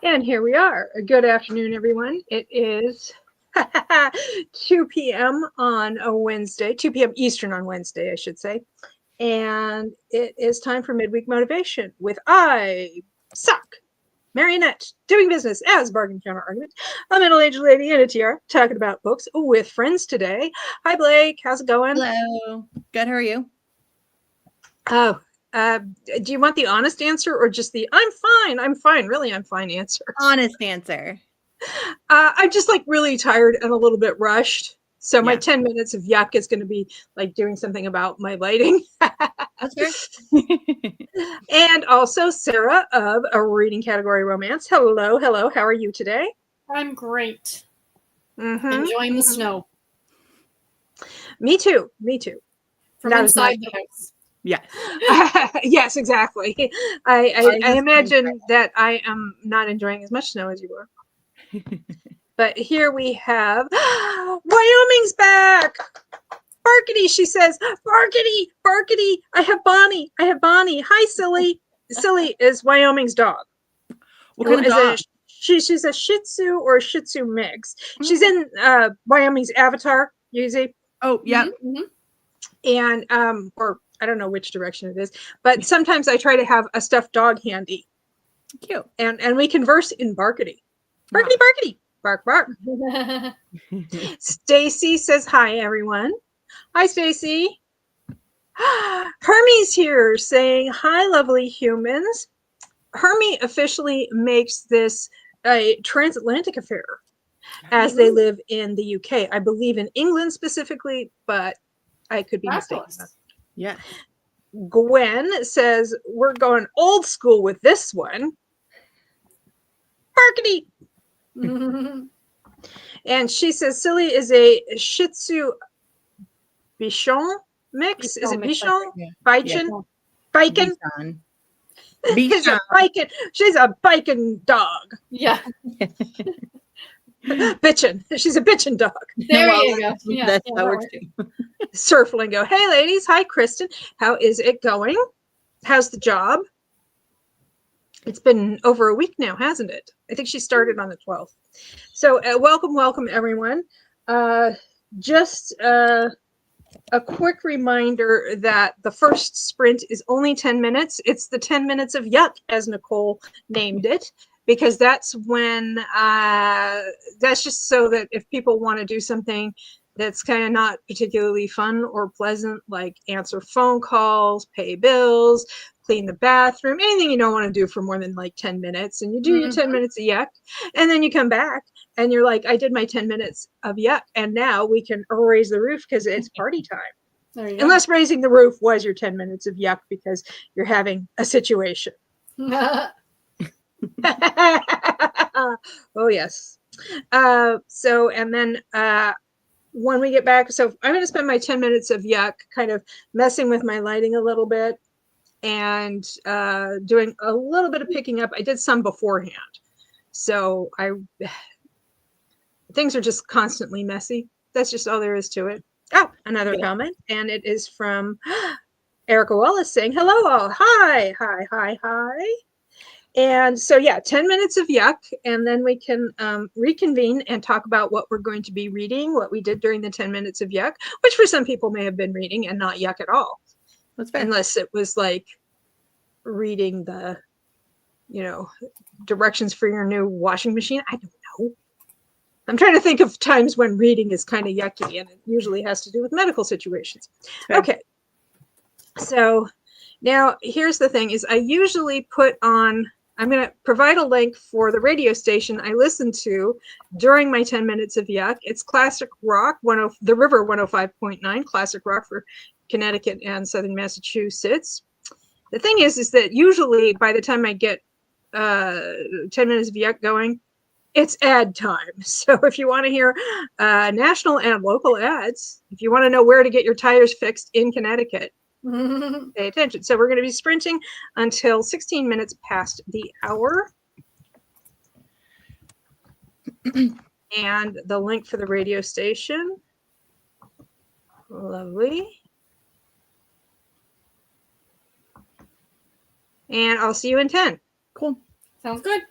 And here we are. Good afternoon, everyone. It is 2 p.m. on a Wednesday, 2 p.m. Eastern on Wednesday, I should say. And it is time for Midweek Motivation with I Suck, Marionette, doing business as bargain counter argument, a middle-aged lady in a tiara, talking about books with friends today. Hi, Blake. How's it going? Hello. Good. How are you? Oh, do you want the honest answer or just the I'm fine, really, I'm fine answer? Honest answer. I'm just like really tired and a little bit rushed. So my Yeah. 10 minutes of yuck is going to be like doing something about my lighting. That's fair. And also Sarah of a reading category romance. Hello, hello. How are you today? I'm great. Enjoying the snow. Me too. Me too. From Not inside the house. Yes. Yes, exactly. I imagine that I am not enjoying as much snow as you are. But here we have Wyoming's back. Barkity, she says. Barkity, Barkity. I have Bonnie. Hi, Silly. Silly is Wyoming's dog. What kind of dog? She's a Shih Tzu or a Shih Tzu mix. She's in Wyoming's Avatar, usually. Oh, yeah. Mm-hmm. And or I don't know which direction it is, but sometimes I try to have a stuffed dog handy. Cute. And we converse in Barkity. Barkity, Wow. Barkity. Bark, bark. Stacy says hi, everyone. Hi, Stacy. Hermie's here saying hi, lovely humans. Hermie officially makes this a transatlantic affair as they live in the UK. I believe in England specifically, but I could be mistaken. Yeah. Gwen says we're going old school with this one. Barkity. And she says Silly is a Shih Tzu Bichon mix. Is it Bichon? Bichon? Biken? Bichon. She's a biking dog. Yeah. Bitchin'. She's a bitchin' dog. There you go. Yeah, That's how we're doing. Surf lingo. Hey, ladies. Hi, Kristen. How is it going? How's the job? It's been over a week now, hasn't it? I think she started on the 12th. So welcome, everyone. Just a quick reminder that the first sprint is only 10 minutes. It's the 10 minutes of yuck, as Nicole named it, because that's when, that's just so that if people want to do something that's kind of not particularly fun or pleasant, like answer phone calls, pay bills, clean the bathroom, anything you don't want to do for more than like 10 minutes, and you do your 10 minutes of yuck, and then you come back and you're like, I did my 10 minutes of yuck, and now we can raise the roof because it's party time. There you go. Unless raising the roof was your 10 minutes of yuck because you're having a situation. Oh, yes. So, and then when we get back, so I'm going to spend my 10 minutes of yuck kind of messing with my lighting a little bit and doing a little bit of picking up. I did some beforehand. So things are just constantly messy. That's just all there is to it. Oh, another comment. And it is from Erica Wallace saying, hello all. Hi. And so, yeah, 10 minutes of yuck. And then we can reconvene and talk about what we're going to be reading, what we did during the 10 minutes of yuck, which for some people may have been reading and not yuck at all. That's fair. Unless it was like reading the, directions for your new washing machine. I don't know. I'm trying to think of times when reading is kind of yucky, and it usually has to do with medical situations. Okay. So now here's the thing is I usually I'm going to provide a link for the radio station I listen to during my 10 minutes of yuck. It's Classic Rock, the River 105.9, Classic Rock for Connecticut and Southern Massachusetts. The thing is that usually by the time I get 10 minutes of yuck going, it's ad time. So if you want to hear national and local ads, if you want to know where to get your tires fixed in Connecticut, pay attention. So we're going to be sprinting until 16 minutes past the hour. And the link for the radio station. Lovely. And I'll see you in 10. Cool. Sounds good.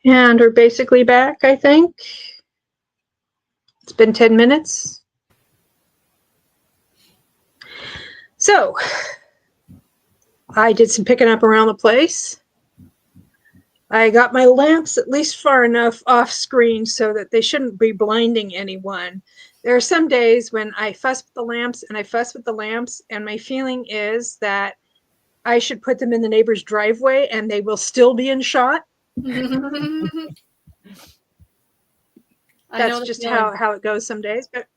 And we're basically back, I think. It's been 10 minutes. So, I did some picking up around the place. I got my lamps at least far enough off screen so that they shouldn't be blinding anyone. There are some days when I fuss with the lamps and I fuss with the lamps, and my feeling is that I should put them in the neighbor's driveway and they will still be in shot. That's just how it goes some days. But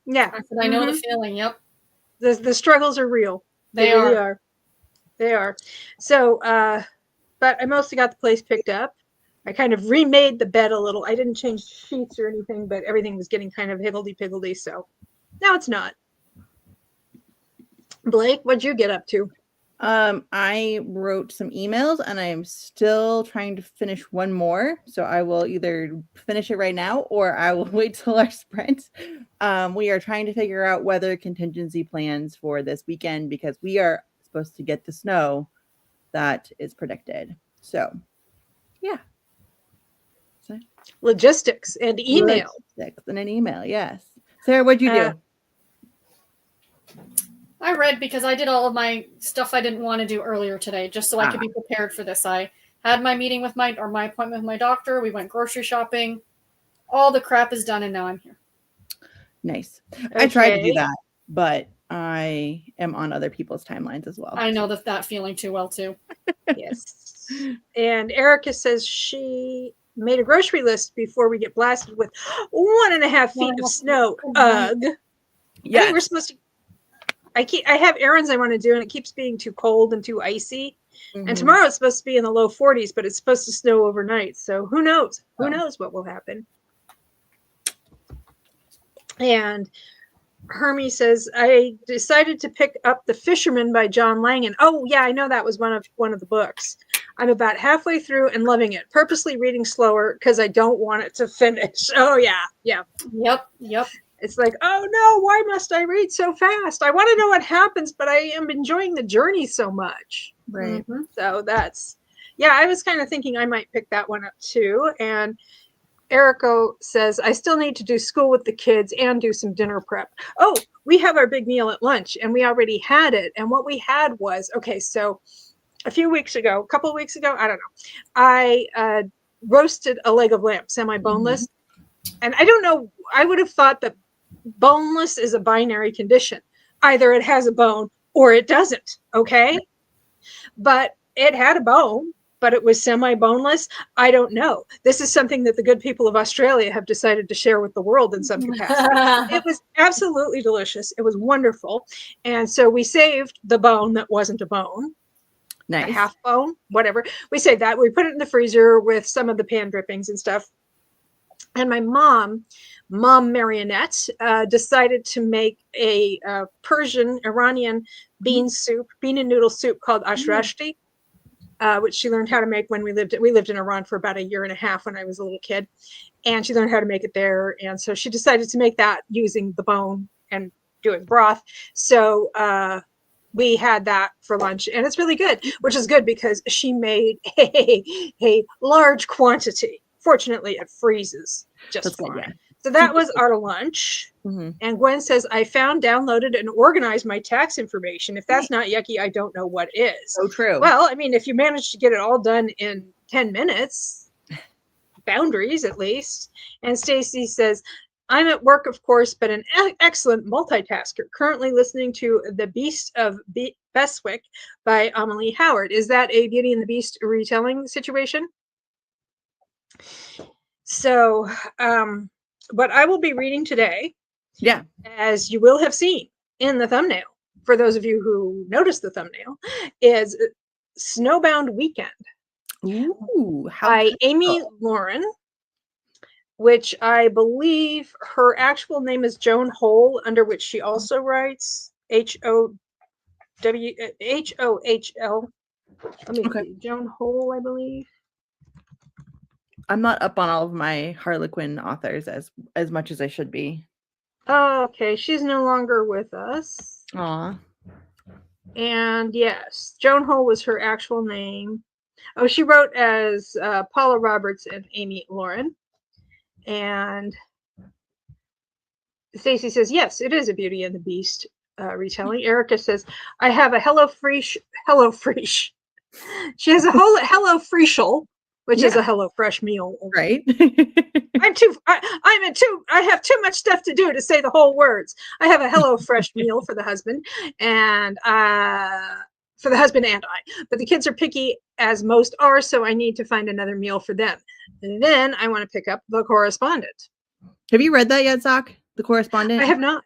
yeah. I know the feeling. Yep. The struggles are real. They really are. They are. So, but I mostly got the place picked up. I kind of remade the bed a little. I didn't change sheets or anything, but everything was getting kind of higgledy-piggledy. So now it's not. Blake, what'd you get up to? I wrote some emails and I'm still trying to finish one more. So I will either finish it right now or I will wait till our sprint. We are trying to figure out weather contingency plans for this weekend because we are supposed to get the snow that is predicted. So, yeah. So, logistics and email. Logistics and an email, yes. Sarah, what'd you do? I read because I did all of my stuff I didn't want to do earlier today, just so I could be prepared for this. I had my meeting with my appointment with my doctor. We went grocery shopping. All the crap is done, and now I'm here. Nice. Okay. I tried to do that, but I am on other people's timelines as well. I know that feeling too well, too. Yes. And Erica says she made a grocery list before we get blasted with 1.5 feet of snow. Ugh. Yeah. I think we're supposed to. I have errands I want to do, and it keeps being too cold and too icy. Mm-hmm. And tomorrow it's supposed to be in the low 40s, but it's supposed to snow overnight. So who knows? Who knows what will happen? And Hermie says, I decided to pick up The Fisherman by John Langan. Oh, yeah, I know that was one of the books. I'm about halfway through and loving it. Purposely reading slower because I don't want it to finish. Oh, yeah. Yep. It's like, oh, no, why must I read so fast? I want to know what happens, but I am enjoying the journey so much. Right. Mm-hmm. So I was kind of thinking I might pick that one up, too. And Erico says, I still need to do school with the kids and do some dinner prep. Oh, we have our big meal at lunch, and we already had it. And what we had was, so a couple of weeks ago, I don't know, I roasted a leg of lamb, semi-boneless. Mm-hmm. And I don't know, I would have thought that boneless is a binary condition. Either it has a bone or it doesn't, okay? But it had a bone, but it was semi-boneless. I don't know. This is something that the good people of Australia have decided to share with the world in some capacity. It was absolutely delicious. It was wonderful. And so we saved the bone that wasn't a bone. Nice. A half bone, whatever. We saved that. We put it in the freezer with some of the pan drippings and stuff. And my mom Marionette, decided to make a Persian, Iranian bean and noodle soup called ashrashti, which she learned how to make when we lived in Iran for about 1.5 years when I was a little kid. And she learned how to make it there. And so she decided to make that using the bone and doing broth. So we had that for lunch, and it's really good, which is good because she made a large quantity. Fortunately, it freezes just fine. Yeah. So that was our lunch. Mm-hmm. And Gwen says, I found, downloaded, and organized my tax information. If that's not yucky, I don't know what is. So true. Well, I mean, if you manage to get it all done in 10 minutes, boundaries at least. And Stacy says, I'm at work, of course, but an excellent multitasker. Currently listening to The Beast of Beswick by Amelie Howard. Is that a Beauty and the Beast retelling situation? So, what I will be reading today, as you will have seen in the thumbnail, for those of you who noticed the thumbnail, is Snowbound Weekend. Ooh, by Amy Lauren, which I believe her actual name is Joan Hole, under which she also writes Hohl. Joan Hole, I believe. I'm not up on all of my Harlequin authors as much as I should be. Oh, okay. She's no longer with us. Aw. And yes, Joan Hole was her actual name. Oh, she wrote as Paula Roberts and Amy Lauren. And Stacy says, yes, it is a Beauty and the Beast retelling. Erica says, I have a Hello Fresh. She has a whole Hello Freshel, which is a Hello Fresh meal. Right. I have too much stuff to do to say the whole words. I have a Hello Fresh meal for the husband and for the husband and I, but the kids are picky as most are, so I need to find another meal for them. And then I want to pick up The Correspondent. Have you read that yet, Zach? The Correspondent? I have not.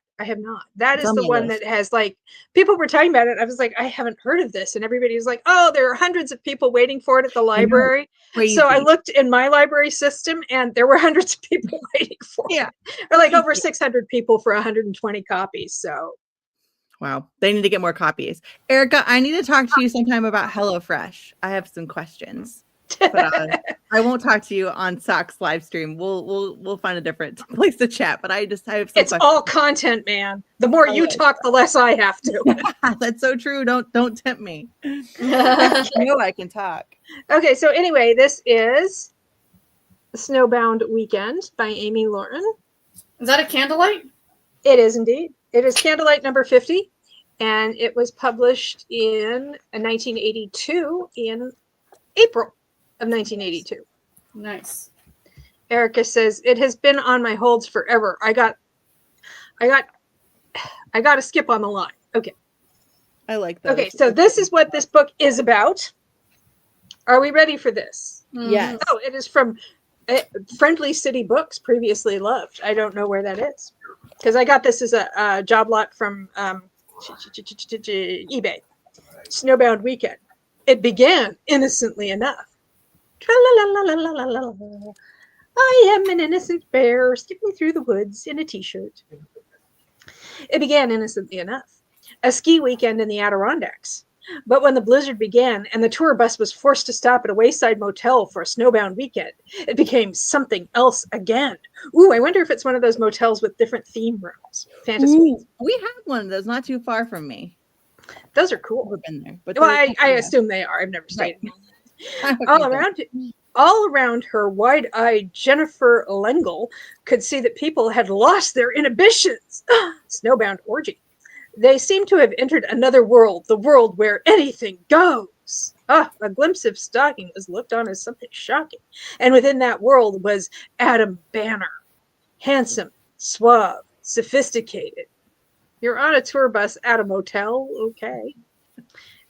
That It's is the one that has like, people were talking about it. I was like, I haven't heard of this. And everybody was like, oh, there are hundreds of people waiting for it at the library. So I looked in my library system and there were hundreds of people waiting for it. Or like over 600 people for 120 copies. So. Wow. They need to get more copies. Erica, I need to talk to you sometime about HelloFresh. I have some questions. But I won't talk to you on Sock's live stream. We'll find a different place to chat. But I have some it's questions. All content, man. The more you talk, the less I have to. That's so true. Don't tempt me. I know I can talk. Okay, so anyway, this is Snowbound Weekend by Amy Lauren. Is that a Candlelight? It is indeed. It is Candlelight number 50, and it was published in 1982 in April of 1982. Nice. Erica says, it has been on my holds forever. I got to skip on the line. Okay. I like that. Okay, so this is what this book is about. Are we ready for this? Yes. Oh, it is from Friendly City Books, previously loved. I don't know where that is because I got this as a job lot from eBay. Snowbound Weekend. It began innocently enough. I am an innocent bear skipping through the woods in a t-shirt. It began innocently enough. A ski weekend in the Adirondacks. But when the blizzard began and the tour bus was forced to stop at a wayside motel for a snowbound weekend, it became something else again. Ooh, I wonder if it's one of those motels with different theme rooms. Fantasy. Ooh, we have one that's not too far from me. Those are cool. Never been there, but well, I assume they are. I've never stayed. Right. All around her, wide-eyed Jennifer Lengel could see that people had lost their inhibitions. Snowbound orgy. They seemed to have entered another world, the world where anything goes. A glimpse of stocking was looked on as something shocking. And within that world was Adam Banner. Handsome, suave, sophisticated. You're on a tour bus at a motel, okay.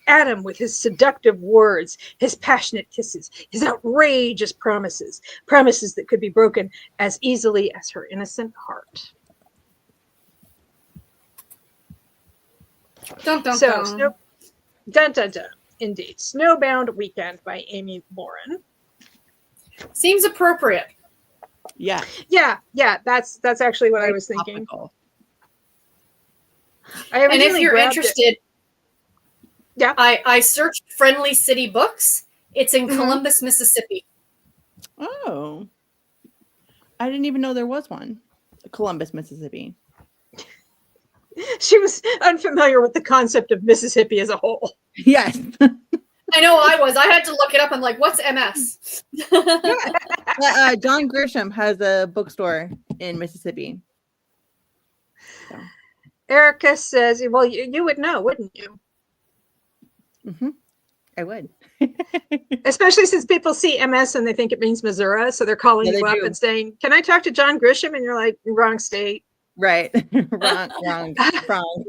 Adam with his seductive words, his passionate kisses, his outrageous promises that could be broken as easily as her innocent heart. Dun, dun, So, dun. Indeed. Snowbound Weekend by Amy Lauren. Seems appropriate. Yeah. That's actually what I was thinking. And if you're interested, yeah, I searched Friendly City Books. It's in Columbus, Mississippi. Oh, I didn't even know there was one. Columbus, Mississippi. She was unfamiliar with the concept of Mississippi as a whole. Yes. I know I was. I had to look it up. I'm like, what's MS? John Grisham has a bookstore in Mississippi. So. Erica says, well, you would know, wouldn't you? Mm-hmm. I would. Especially since people see MS and they think it means Missouri. So they're calling you up and saying, can I talk to John Grisham? And you're like, wrong state. Right. wrong.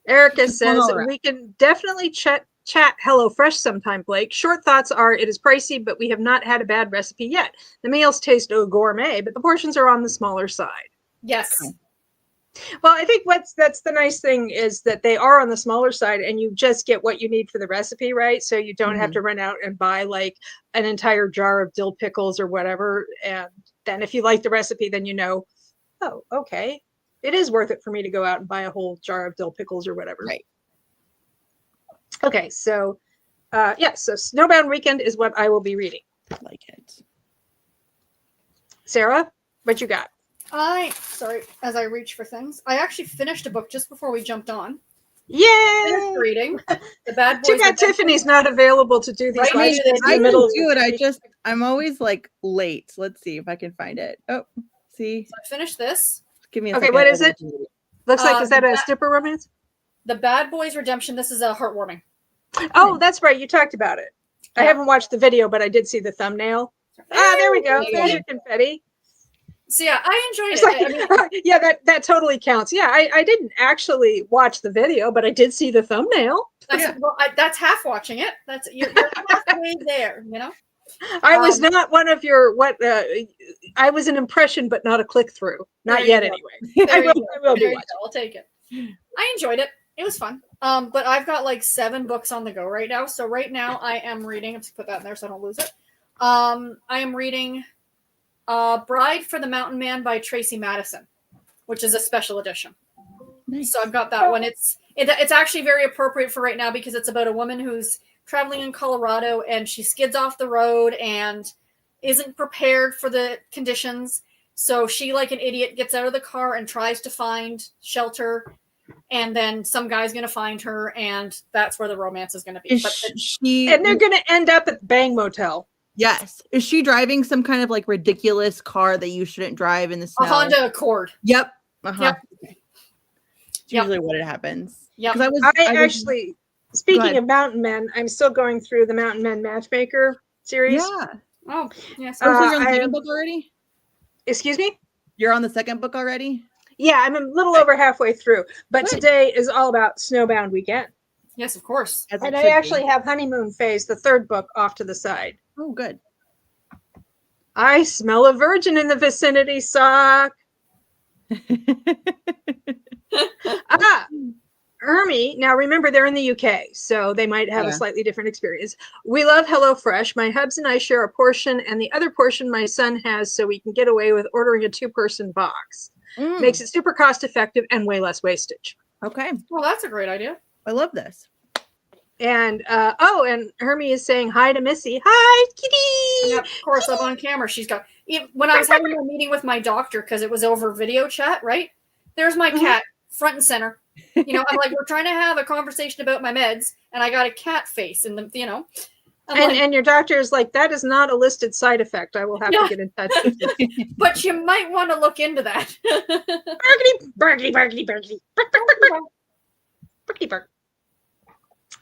Erica says, we can definitely chat HelloFresh sometime, Blake. Short thoughts are, it is pricey, but we have not had a bad recipe yet. The meals taste gourmet, but the portions are on the smaller side. Yes. Well, I think that's the nice thing is that they are on the smaller side and you just get what you need for the recipe, right? So you don't have to run out and buy like an entire jar of dill pickles or whatever. And then if you like the recipe, then you know, oh, okay, it is worth it for me to go out and buy a whole jar of dill pickles or whatever. Right. Okay, so so Snowbound Weekend is what I will be reading. I like it. Sarah, what you got? As I reach for things, I actually finished a book just before we jumped on. Finished Yay! reading The Bad Too Boys bad Redemption. Tiffany's not available to do these Right, live I streams in I the middle can of do it. the I'm always like late. Let's see if I can find it. Oh, see, So I finished this. give me a Okay, second. what is it? Looks like, is that a The stripper romance? Bad Boys Redemption. This is a heartwarming. Oh, that's right. You talked about it. I Yeah. haven't watched the video, but I did see the thumbnail. Ah, there we go. Hey! There's your confetti. So yeah, I enjoyed It's it. like, I mean, yeah, that totally counts. Yeah, I didn't actually watch the video, but I did see the thumbnail. that's half watching it. That's you're halfway there. You know. I was not one of your I was an impression, but not a click through. Not yet, go. anyway. I will be There you watching. go. I'll take it. I enjoyed it. It was fun. But I've got like 7 books on the go right now. So right now I am reading. Let's put that in there so I don't lose it. I am reading Bride for the Mountain Man by Tracy Madison, which is a special edition. Nice. So I've got that one. It's actually very appropriate for right now because it's about a woman who's traveling in Colorado and she skids off the road and isn't prepared for the conditions. So she, like an idiot, gets out of the car and tries to find shelter. And then some guy's going to find her, and that's where the romance is going to be. Is she? And they're going to end up at the Bang Motel. Yes. Is she driving some kind of like ridiculous car that you shouldn't drive in the snow? A Honda Accord. Yep. Uh-huh. Yep. It's usually what it happens. Yep. I actually, speaking of Mountain Men, I'm still going through the Mountain Men Matchmaker series. Yeah. Oh, yes. So you're on the second book already? Excuse me? You're on the second book already? Yeah, I'm a little over halfway through. But Good. today is all about Snowbound Weekend. Yes, of course. As And it I should actually be. have Honeymoon Phase, the 3rd book, off to the side. Oh, good. I smell a virgin in the vicinity, sock. Hermie, now remember they're in the UK, so they might have a slightly different experience. We love HelloFresh. My hubs and I share a portion, and the other portion my son has, so we can get away with ordering a 2-person box. Makes it super cost effective and way less wastage. Okay. Well, that's a great idea. I love this. And and Hermie is saying hi to Missy. Hi, kitty. Yeah, of course, I'm on camera. She's got. When I was having a meeting with my doctor because it was over video chat, right? There's my cat front and center. I'm like, we're trying to have a conversation about my meds, and I got a cat face, and and your doctor is like, that is not a listed side effect. I will have to get in touch with you. But you might want to look into that. Barky.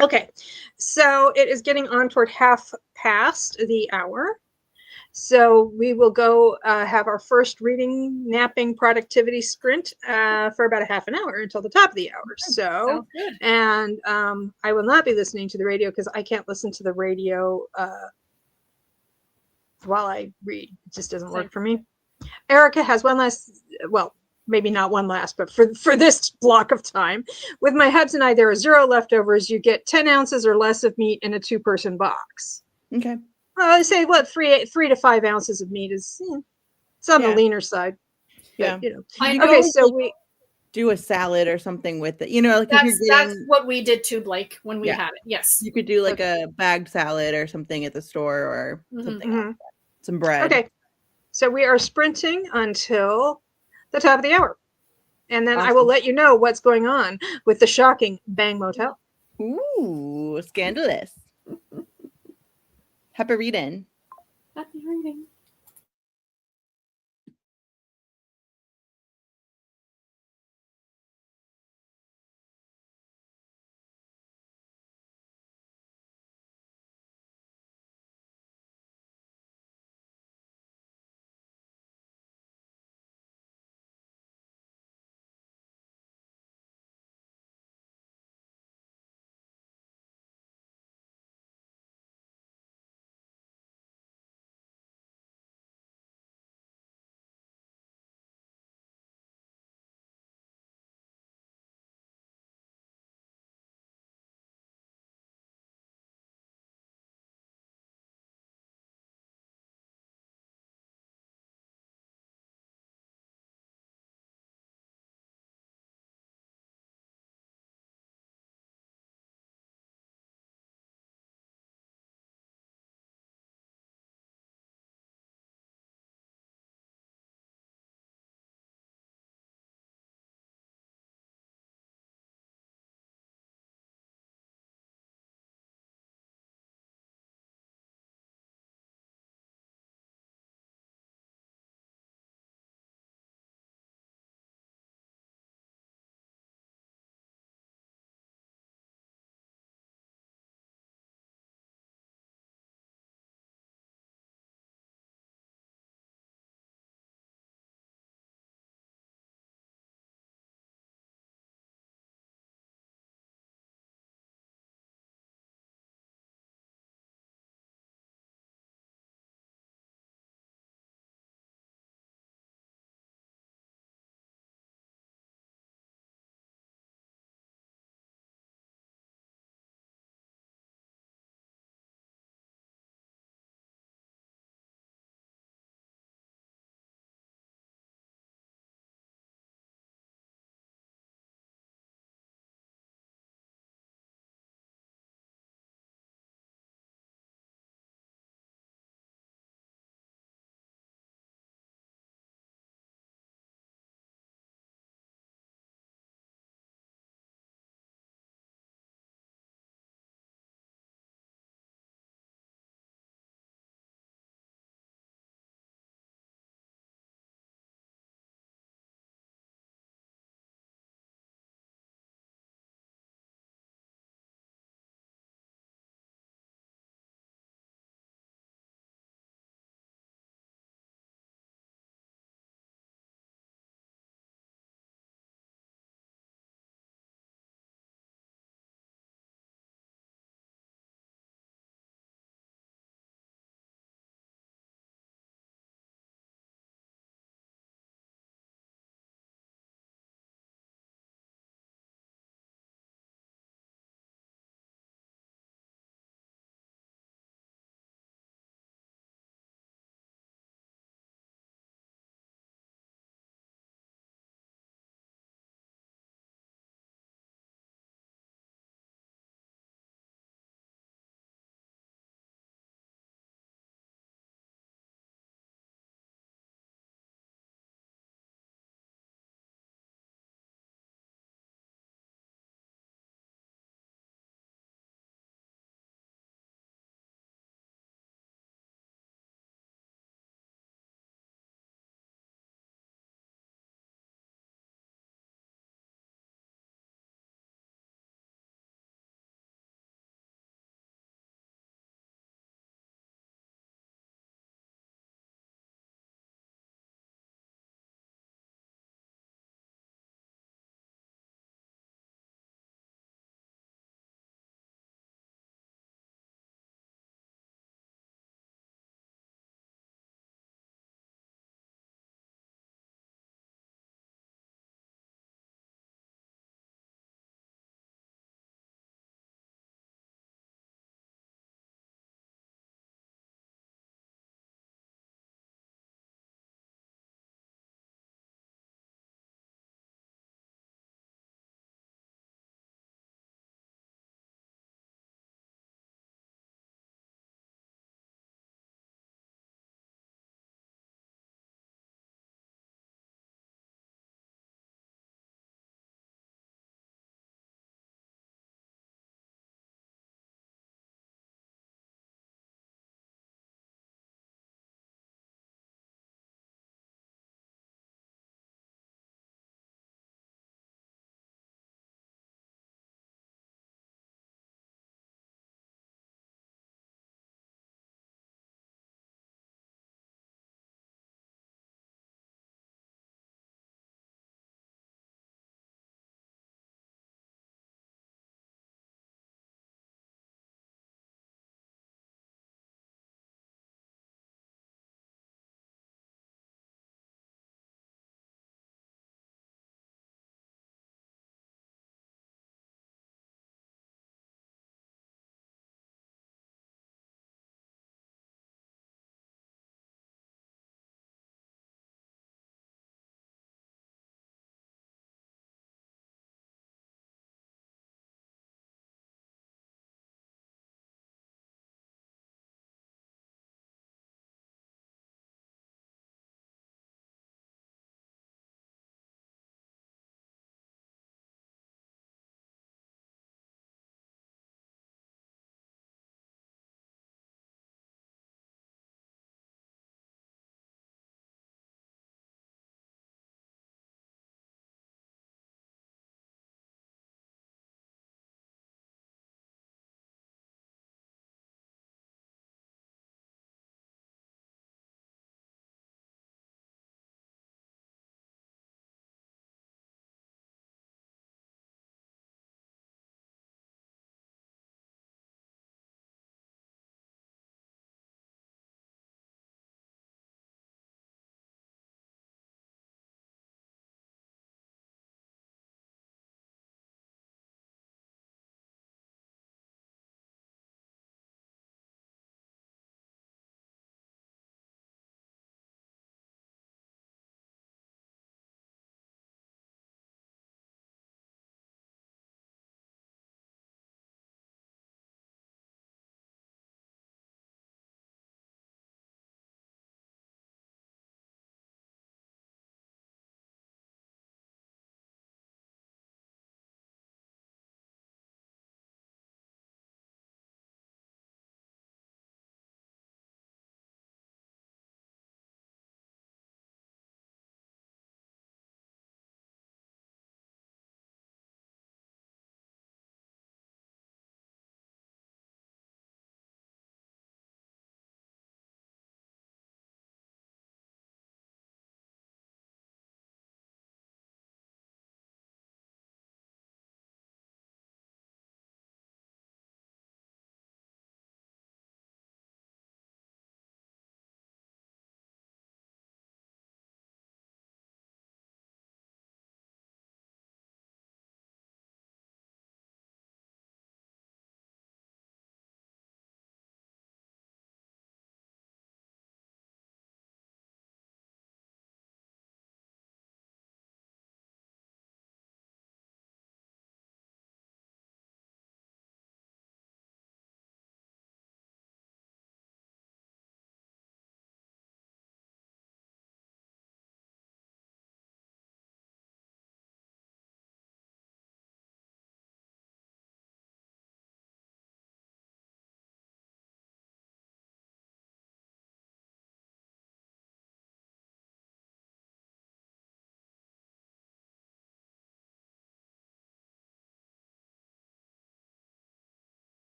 Okay, so it is getting on toward half past the hour. So we will go have our first reading, napping, productivity sprint for about a half an hour until the top of the hour. So, and I will not be listening to the radio because I can't listen to the radio while I read. It just doesn't work for me. Erica has one last, well, maybe not one last, but for this block of time. With my hubs and I, there are 0 leftovers. You get 10 ounces or less of meat in a 2-person box. Okay. I say what 3 to 5 ounces of meat is it's on the leaner side. Yeah. But, okay, so we do a salad or something with it. Like that's, if you're getting, that's what we did too, Blake, when we had it. Yes. You could do like a bagged salad or something at the store or something like that. Some bread. Okay. So we are sprinting until the top of the hour. And then I will let you know what's going on with the shocking Bang Motel. Ooh, scandalous. Happy reading. Happy reading.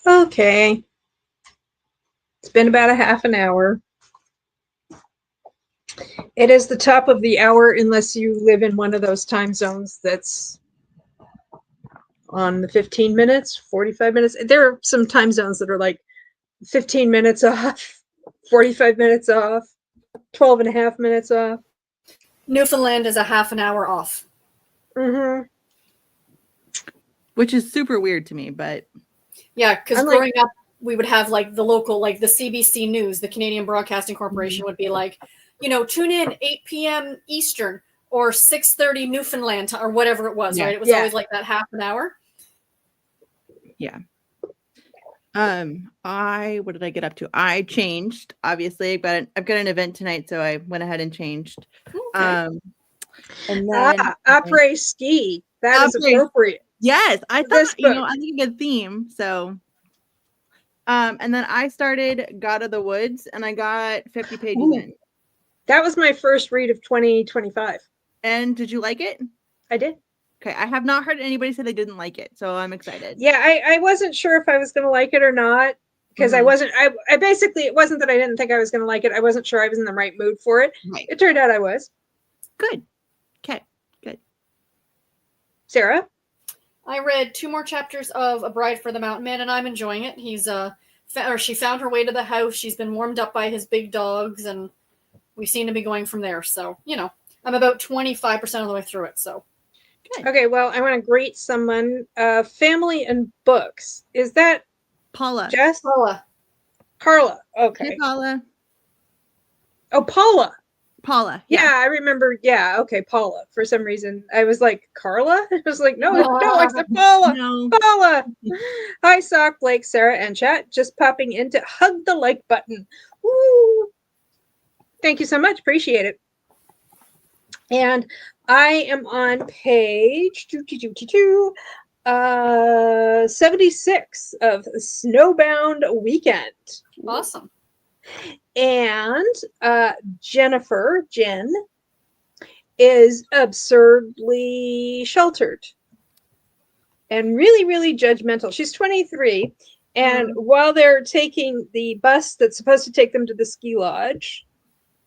Okay. It's been about a half an hour. It is the top of the hour unless you live in one of those time zones that's on the 15 minutes, 45 minutes. There are some time zones that are like 15 minutes off, 45 minutes off, 12 and a half minutes off. Newfoundland is a half an hour off. Mm-hmm. Which is super weird to me, but Yeah, because I'm like- growing up, we would have like the local, like the CBC News, the Canadian Broadcasting Corporation would be like, you know, tune in 8 p.m. Eastern or 6:30 Newfoundland or whatever it was, Yeah. right? It was Yeah. always like that half an hour. yeah. What did I get up to? I changed. Obviously, I've got an event tonight, so I went ahead and changed. Okay. And then Après ski. That is Après- appropriate. yes, I This thought, book. I think a good theme. So, and then I started God of the Woods, and I got 50 pages Ooh. in. That was my first read of 2025. And did you like it? I did. Okay, I have not heard anybody say they didn't like it, so I'm excited. Yeah, I wasn't sure if I was going to like it or not because I basically, it wasn't that I didn't think I was going to like it. I wasn't sure I was in the right mood for it. Right. It turned out I was. Good. Okay. Good. Sarah? I read 2 more chapters of A Bride for the Mountain Man, and I'm enjoying it. She found her way to the house. She's been warmed up by his big dogs, and we seem to be going from there. So, I'm about 25% of the way through it. So, Good. Okay, well, I want to greet someone. Family and books. Is that Paula. Jess? Paula. Carla. Hey, Okay. Paula. Oh, Paula. Paula. Yeah, I remember. Yeah, okay, Paula. For some reason, I was like, Carla? I was like, no, I said Paula. No. Paula. Hi, Sock, Blake, Sarah, and chat. Just popping in to hug the like button. Woo. Thank you so much. Appreciate it. And I am on page 76 of Snowbound Weekend. Awesome. And Jen, is absurdly sheltered and really, really judgmental. She's 23. And while they're taking the bus that's supposed to take them to the ski lodge,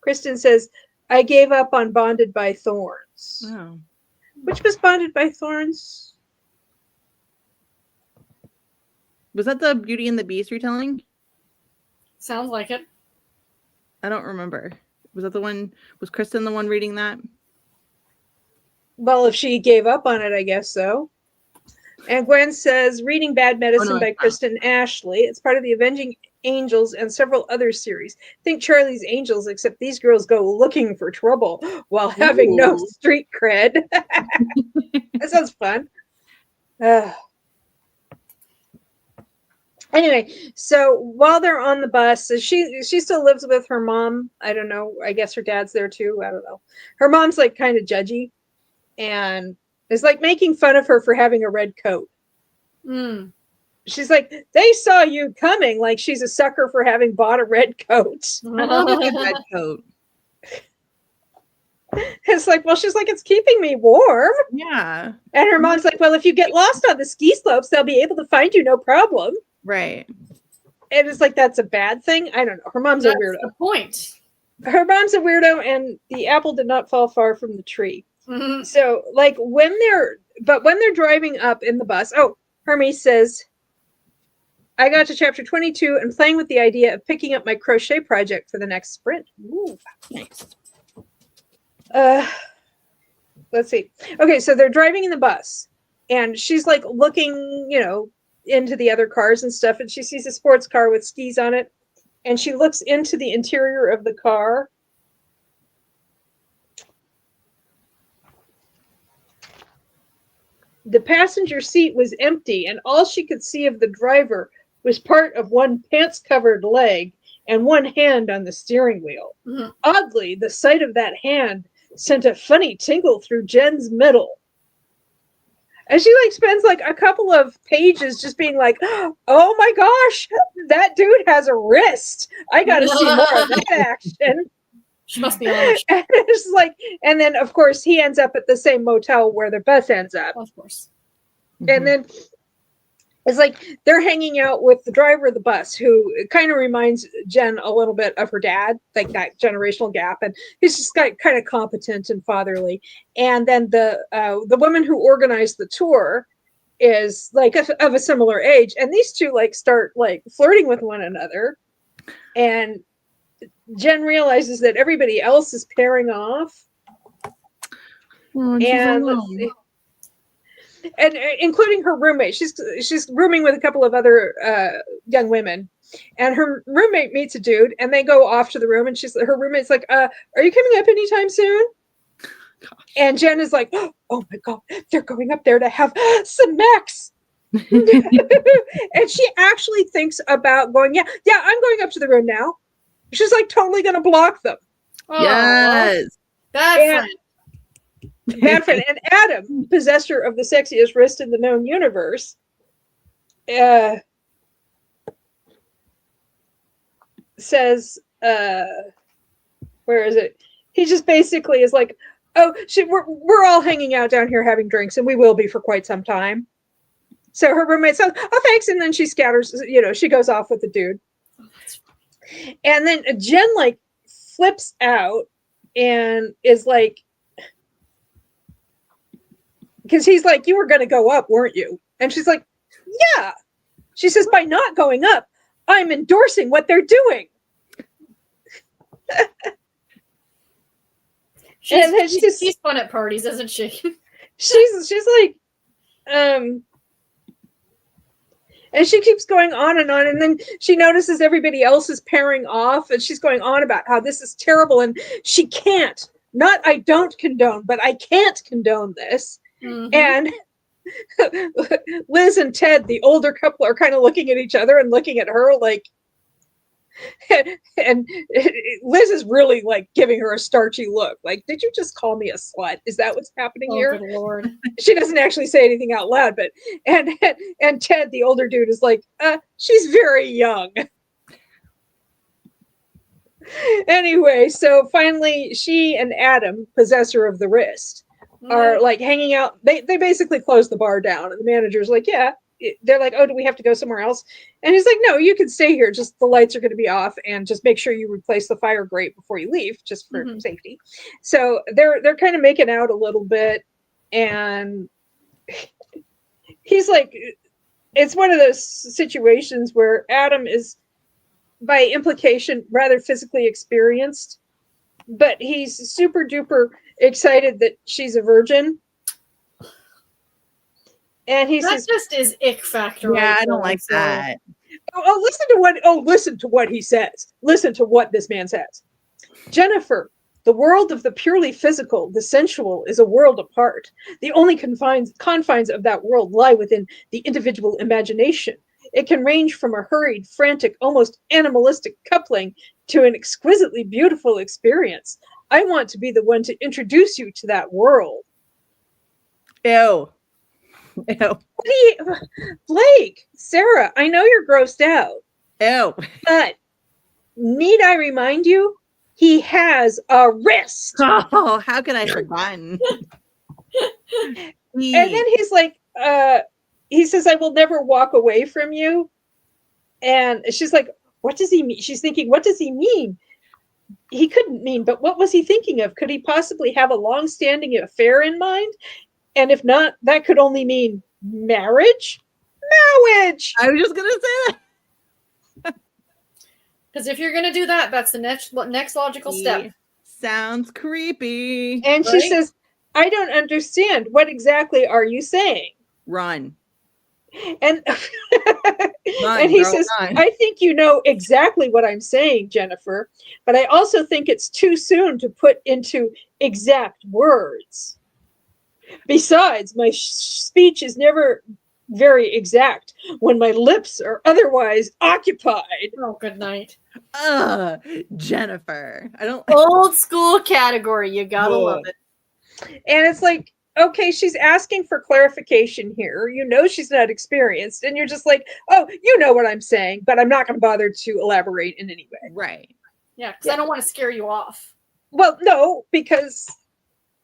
Kristen says, I gave up on Bonded by Thorns. Oh. Which was Bonded by Thorns? Was that the Beauty and the Beast retelling? Sounds like it. I don't remember. Was that the one? Was Kristen the one reading that? Well, if she gave up on it, I guess so. And Gwen says, reading Bad Medicine by Kristen Ashley. It's part of the Avenging Angels and several other series. Think Charlie's Angels, except these girls go looking for trouble while having no street cred. That sounds fun. Anyway, so while they're on the bus, she still lives with her mom. I don't know. I guess her dad's there too. I don't know. Her mom's like kind of judgy and is like making fun of her for having a red coat. She's like, they saw you coming. Like she's a sucker for having bought a red coat. I love a good red coat. It's like, well, she's like, it's keeping me warm. Yeah. And her mom's like, well, if you get lost on the ski slopes, they'll be able to find you, no problem. Right. And it's like, that's a bad thing. I don't know. Her mom's a weirdo. That's the point. Her mom's a weirdo, and the apple did not fall far from the tree. Mm-hmm. So, like, when they're driving up in the bus, Hermes says, I got to chapter 22 and playing with the idea of picking up my crochet project for the next sprint. Ooh, nice. Let's see. Okay, so they're driving in the bus, and she's like looking, into the other cars and stuff, and she sees a sports car with skis on it, and she looks into the interior of the car. The passenger seat was empty, and all she could see of the driver was part of one pants-covered leg and one hand on the steering wheel. Mm-hmm. Oddly, the sight of that hand sent a funny tingle through Jen's middle. And she spends a couple of pages just being like, oh my gosh, that dude has a wrist. I got to see more of that action. She must be Irish. And it's and then of course he ends up at the same motel where the bus ends up. Of course. And then it's like they're hanging out with the driver of the bus, who kind of reminds Jen a little bit of her dad, like that generational gap, and he's just kind of competent and fatherly. And then the woman who organized the tour is like of a similar age, and these two like start like flirting with one another, and Jen realizes that everybody else is pairing off. Oh, and including her roommate. She's rooming with a couple of other young women, and her roommate meets a dude, and they go off to the room, and her roommate's like, "Are you coming up anytime soon?" Gosh. And Jen is like, "Oh my god, they're going up there to have some Max." And she actually thinks about going. Yeah, I'm going up to the room now. She's like totally going to block them. Yes, bad friend. And Adam, possessor of the sexiest wrist in the known universe, says, where is it? He just basically is like, "Oh, we're all hanging out down here having drinks, and we will be for quite some time." So her roommate says, "Oh, thanks," and then she scatters. She goes off with the dude. And then Jen like flips out and is like, because he's like, "You were going to go up, weren't you?" And she's like, "Yeah." She says, "By not going up, I'm endorsing what they're doing." She's fun at parties, isn't she? she's like, and she keeps going on, and then she notices everybody else is pairing off, and she's going on about how this is terrible, and she can't. Not I don't condone, but I can't condone this. Mm-hmm. And Liz and Ted, the older couple, are kind of looking at each other and looking at her like, and Liz is really like giving her a starchy look. Like, did you just call me a slut? Is that what's happening here? Good Lord. She doesn't actually say anything out loud, but and Ted, the older dude, is like, she's very young. Anyway, so finally she and Adam, possessor of the wrist, are like hanging out. They basically close the bar down, and the manager's like, "Yeah." They're like, "Oh, do we have to go somewhere else?" And he's like, "No, you can stay here. Just the lights are going to be off, and just make sure you replace the fire grate before you leave, just for safety." So they're kind of making out a little bit, and he's like, it's one of those situations where Adam is, by implication, rather physically experienced, but he's super duper excited that she's a virgin. And he says, just is ick factor. Yeah, I don't like that. Listen to what he says. Listen to what this man says. "Jennifer, the world of the purely physical, the sensual, is a world apart. The only confines of that world lie within the individual imagination. It can range from a hurried, frantic, almost animalistic coupling to an exquisitely beautiful experience. I want to be the one to introduce you to that world." Ew. Blake, Sarah, I know you're grossed out. Ew. But need I remind you, he has a wrist. Oh, how could I have forgotten? And then he's like, he says, "I will never walk away from you." And she's like, "What does he mean?" She's thinking, what does he mean? He couldn't mean, but what was he thinking of? Could he possibly have a long-standing affair in mind? And if not, that could only mean marriage. Marriage. I was just gonna say that. Because if you're gonna do that, that's the next logical step. Sounds creepy. And right? She says, "I don't understand. What exactly are you saying?" Run. And Run, and he girl, says, run. "I think you know exactly what I'm saying, Jennifer, but I also think it's too soon to put into exact words. Besides, my speech is never very exact when my lips are otherwise occupied." Oh, good night. Jennifer. I don't. Old school category. You gotta love it. And it's like, okay, she's asking for clarification here. You know she's not experienced, and you're just like, "Oh, you know what I'm saying, but I'm not going to bother to elaborate in any way." Right. Yeah, because I don't want to scare you off. Well, no, because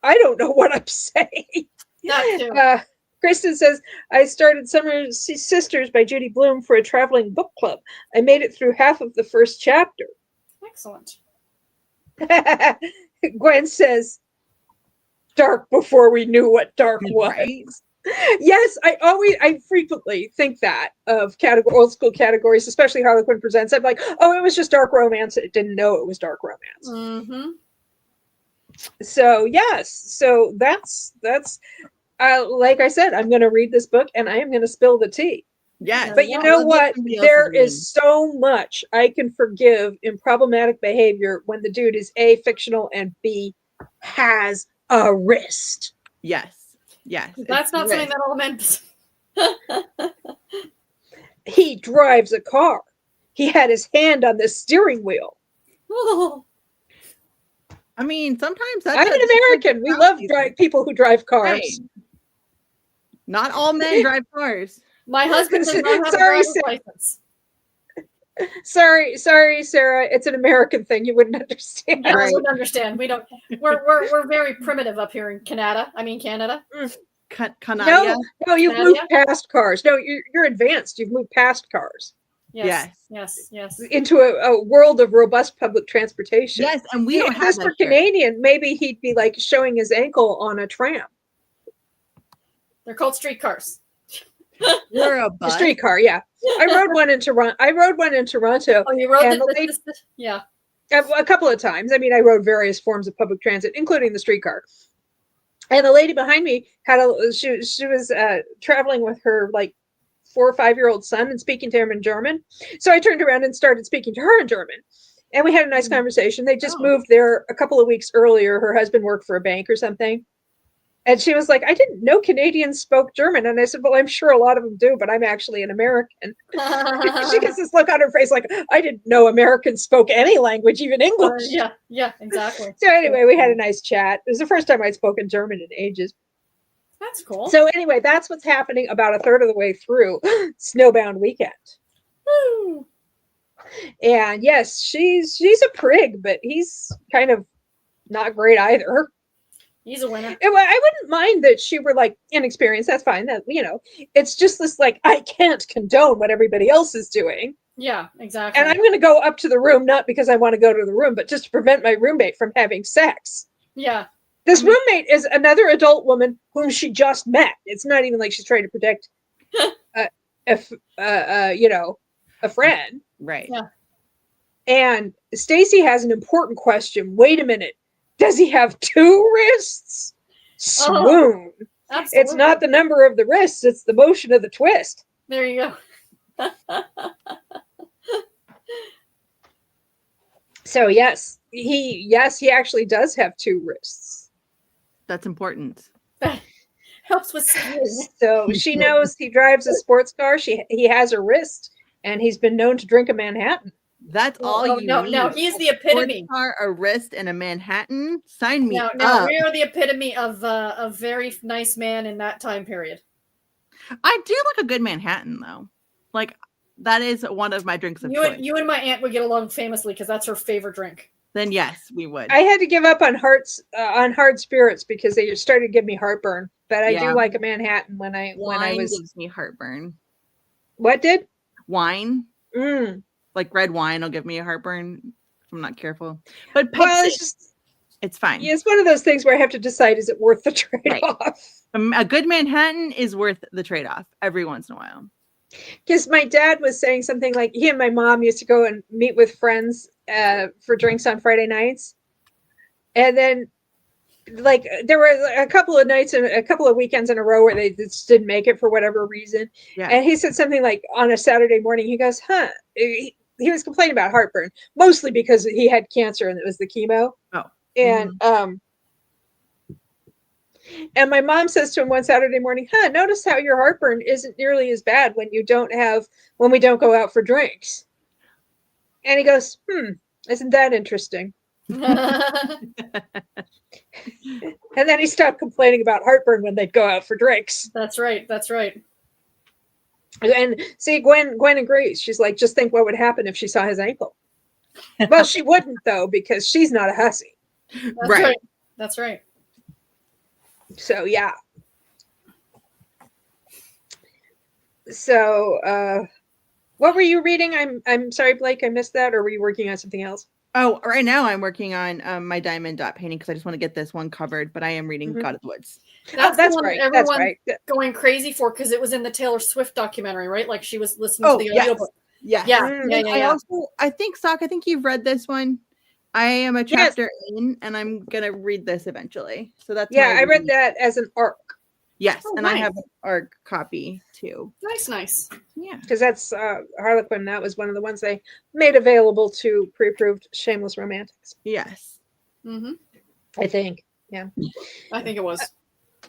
I don't know what I'm saying. That too. Kristen says, I started Summer Sisters by Judy Blume for a traveling book club. I made it through half of the first chapter. Excellent. Gwen says, dark before we knew what dark was. Right? Yes, I frequently think that of old school categories, especially Harlequin Presents. I'm like, oh, it was just dark romance. It didn't know it was dark romance. Mm-hmm. So yes, so that's like I said, I'm going to read this book and I am going to spill the tea. Yes. But you know what? There is so much I can forgive in problematic behavior when the dude is A, fictional, and B, has a wrist. Yes. Yes. That's not something that all men. He drives a car. He had his hand on the steering wheel. Oh. I mean, sometimes that's I'm an American. We love people who drive cars. Right. Not all men drive cars. My husband does not have a driver's license. Sorry, Sarah. It's an American thing. You wouldn't understand. No, I wouldn't understand. We don't. We're very primitive up here in Canada. I mean Canada. Canada. No, you've moved past cars. No, you're advanced. You've moved past cars. Yes. Into a world of robust public transportation. Yes, and we don't have this that for here. Canadian. Maybe he'd be like showing his ankle on a tram. They're called streetcars. We're a bus. A streetcar, yeah. I rode one in Toronto. Oh, you rode yeah. A couple of times. I mean, I rode various forms of public transit, including the streetcar. And the lady behind me she was traveling with her like 4 or 5 year old son and speaking to him in German. So I turned around and started speaking to her in German. And we had a nice conversation. They just moved there a couple of weeks earlier. Her husband worked for a bank or something. And she was like, I didn't know Canadians spoke German. And I said, well, I'm sure a lot of them do, but I'm actually an American. She gets this look on her face like, I didn't know Americans spoke any language, even English. Yeah, exactly. So anyway, we had a nice chat. It was the first time I'd spoken German in ages. That's cool. So anyway, that's what's happening about a third of the way through Snowbound Weekend. Woo. And yes, she's a prig, but he's kind of not great either. He's a winner. I wouldn't mind that she were like inexperienced. That's fine. That it's just this like I can't condone what everybody else is doing. Yeah, exactly. And I'm going to go up to the room not because I want to go to the room, but just to prevent my roommate from having sex. Yeah. This roommate is another adult woman whom she just met. It's not even like she's trying to protect, a friend. Right. Yeah. And Stacy has an important question. Wait a minute. Does he have 2 wrists? Swoon. Absolutely. It's not the number of the wrists, it's the motion of the twist. There you go. So yes, he actually does have 2 wrists. That's important. Helps with skiing. So she knows he drives a sports car. He has a wrist, and he's been known to drink a Manhattan. That's all you need. No, he's the epitome. A wrist and a Manhattan. Sign me up. No, we are the epitome of a very nice man in that time period. I do like a good Manhattan, though. Like, that is one of my drinks of choice. You and my aunt would get along famously because that's her favorite drink. Then yes, we would. I had to give up on hard spirits because they started to give me heartburn. But I do like a Manhattan when I gives me heartburn. What did? Wine. Like red wine will give me a heartburn if I'm not careful. But Pepsi, it's fine. Yeah, it's one of those things where I have to decide, is it worth the trade-off? Right. A good Manhattan is worth the trade-off every once in a while. Because my dad was saying something like he and my mom used to go and meet with friends for drinks on Friday nights. And then like there were a couple of nights and a couple of weekends in a row where they just didn't make it for whatever reason. Yeah. And he said something like on a Saturday morning, he goes, he was complaining about heartburn, mostly because he had cancer and it was the chemo. Oh. And my mom says to him one Saturday morning, notice how your heartburn isn't nearly as bad when we don't go out for drinks. And he goes, isn't that interesting? And then he stopped complaining about heartburn when they'd go out for drinks. That's right. And see, Gwen agrees. She's like, just think what would happen if she saw his ankle. Well, she wouldn't, though, because she's not a hussy. That's right. So, yeah. So, what were you reading? I'm sorry, Blake, I missed that. Or were you working on something else? Oh, right now I'm working on my diamond dot painting because I just want to get this one covered. But I am reading Mhm. God of the Woods. That's the one right. everyone's That's right. going crazy for because it was in the Taylor Swift documentary, right? Like she was listening to the audiobook. Yes. Yeah, Mm. yeah. I think Sock, I think you've read this one. I am a Yes. chapter in, and I'm gonna read this eventually. So that's Yeah, my I read that as an arc. Yes, Oh, and I nice. have an ARC copy too. Nice. Yeah. Because that's Harlequin. That was one of the ones they made available to pre-approved shameless romantics. Yes. Mm-hmm. I think. Yeah. I think it was.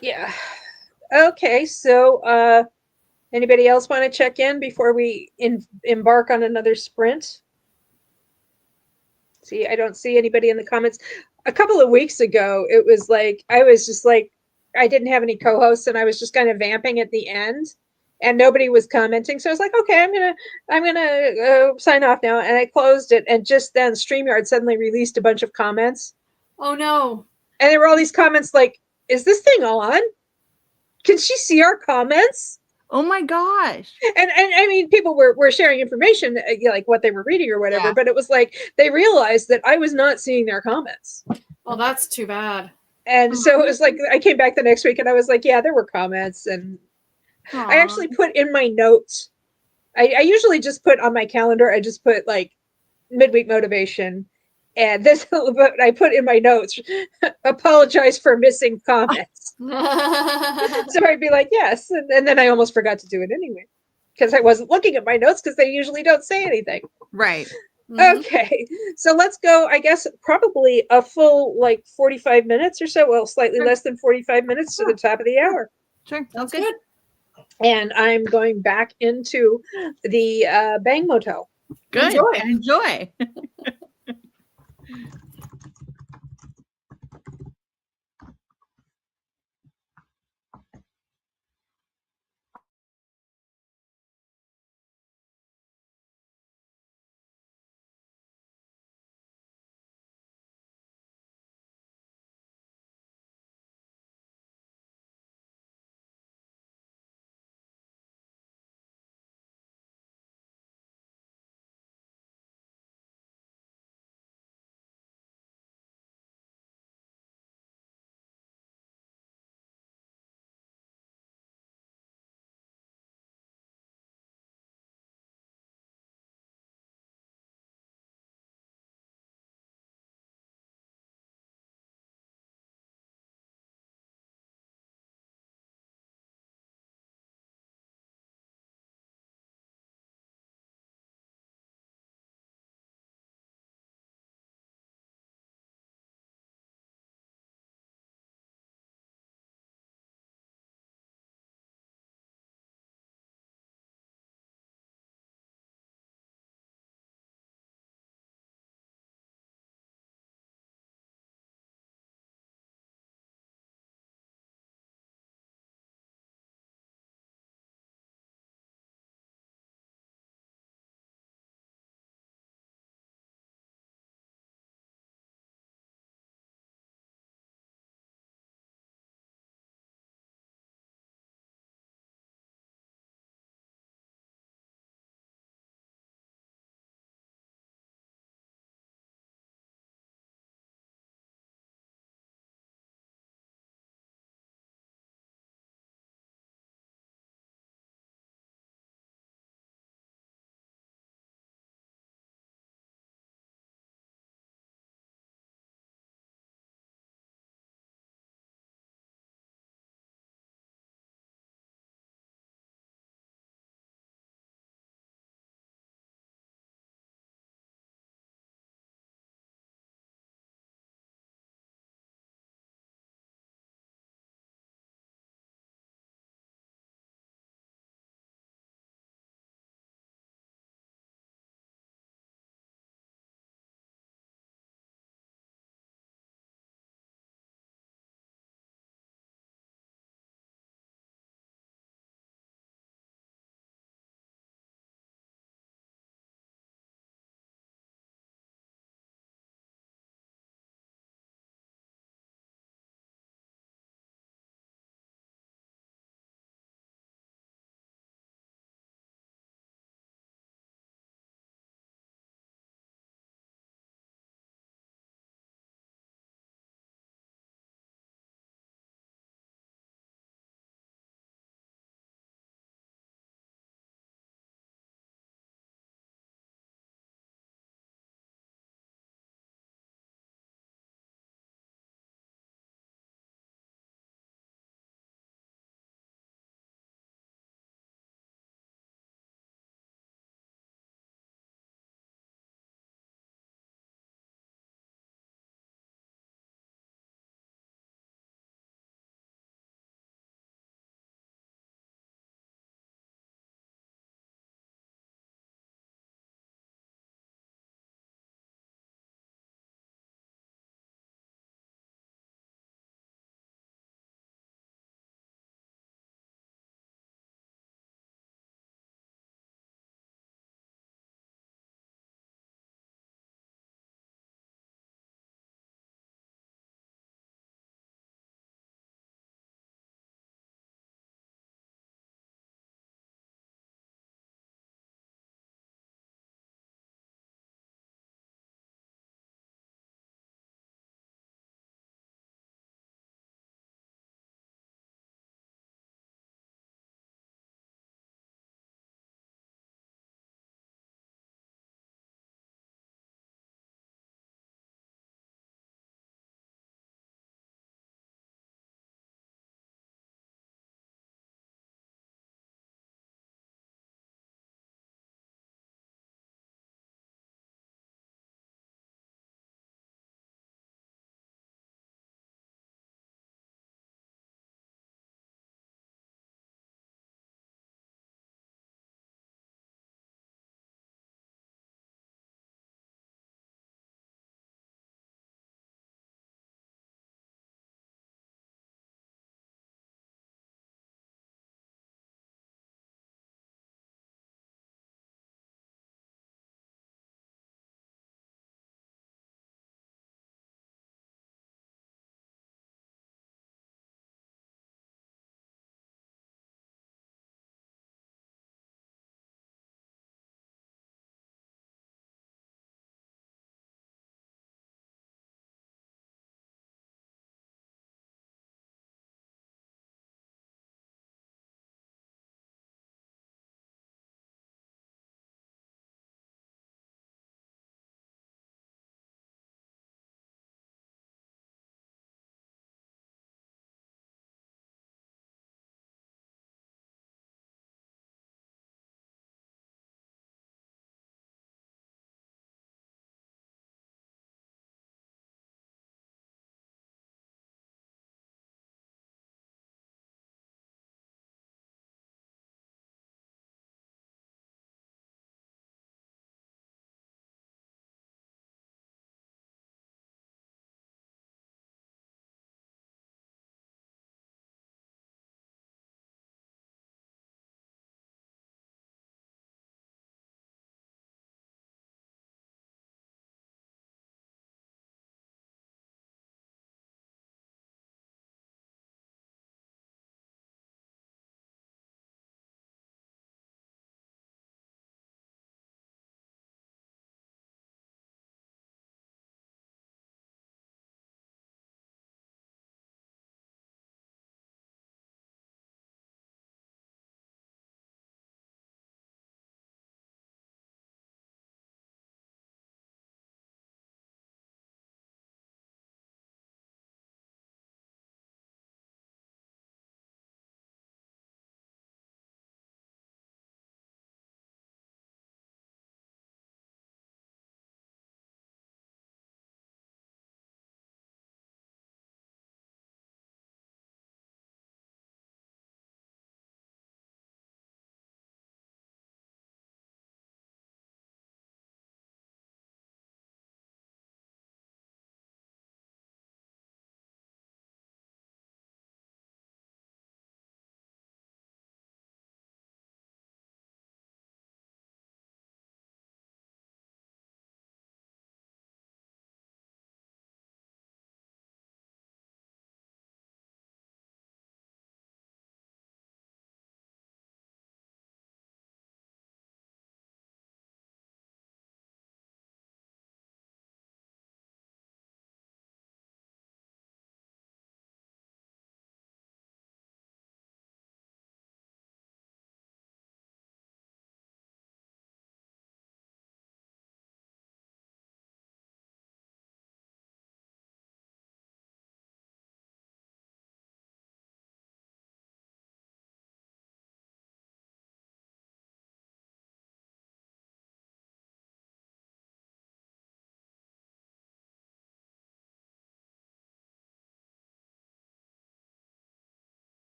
Yeah. Okay. So, anybody else want to check in before we embark on another sprint? See, I don't see anybody in the comments. A couple of weeks ago, it was like I was just like I didn't have any co-hosts, and I was just kind of vamping at the end, and nobody was commenting. So I was like, okay, I'm gonna sign off now, and I closed it. And just then, StreamYard suddenly released a bunch of comments, Oh no. and there were all these comments like, "Is this thing on? Can she see our comments?" Oh my gosh. And I mean, people were sharing information, like what they were reading or whatever, Yeah. but it was like they realized that I was not seeing their comments. Well, that's too bad. And so it was like I came back the next week and I was like, yeah, there were comments. And I actually put in my notes. I usually just put on my calendar, I just put like midweek motivation. And this, but I put in my notes, apologize for missing comments. So I'd be like, yes. And then I almost forgot to do it anyway because I wasn't looking at my notes because they usually don't say anything. Right. Mhm. Okay, so let's go. I guess probably a full like 45 minutes or so. Well, slightly less than 45 minutes to the top of the hour. Sure. Sounds good. And I'm going back into the Bang Motel. Good. Enjoy.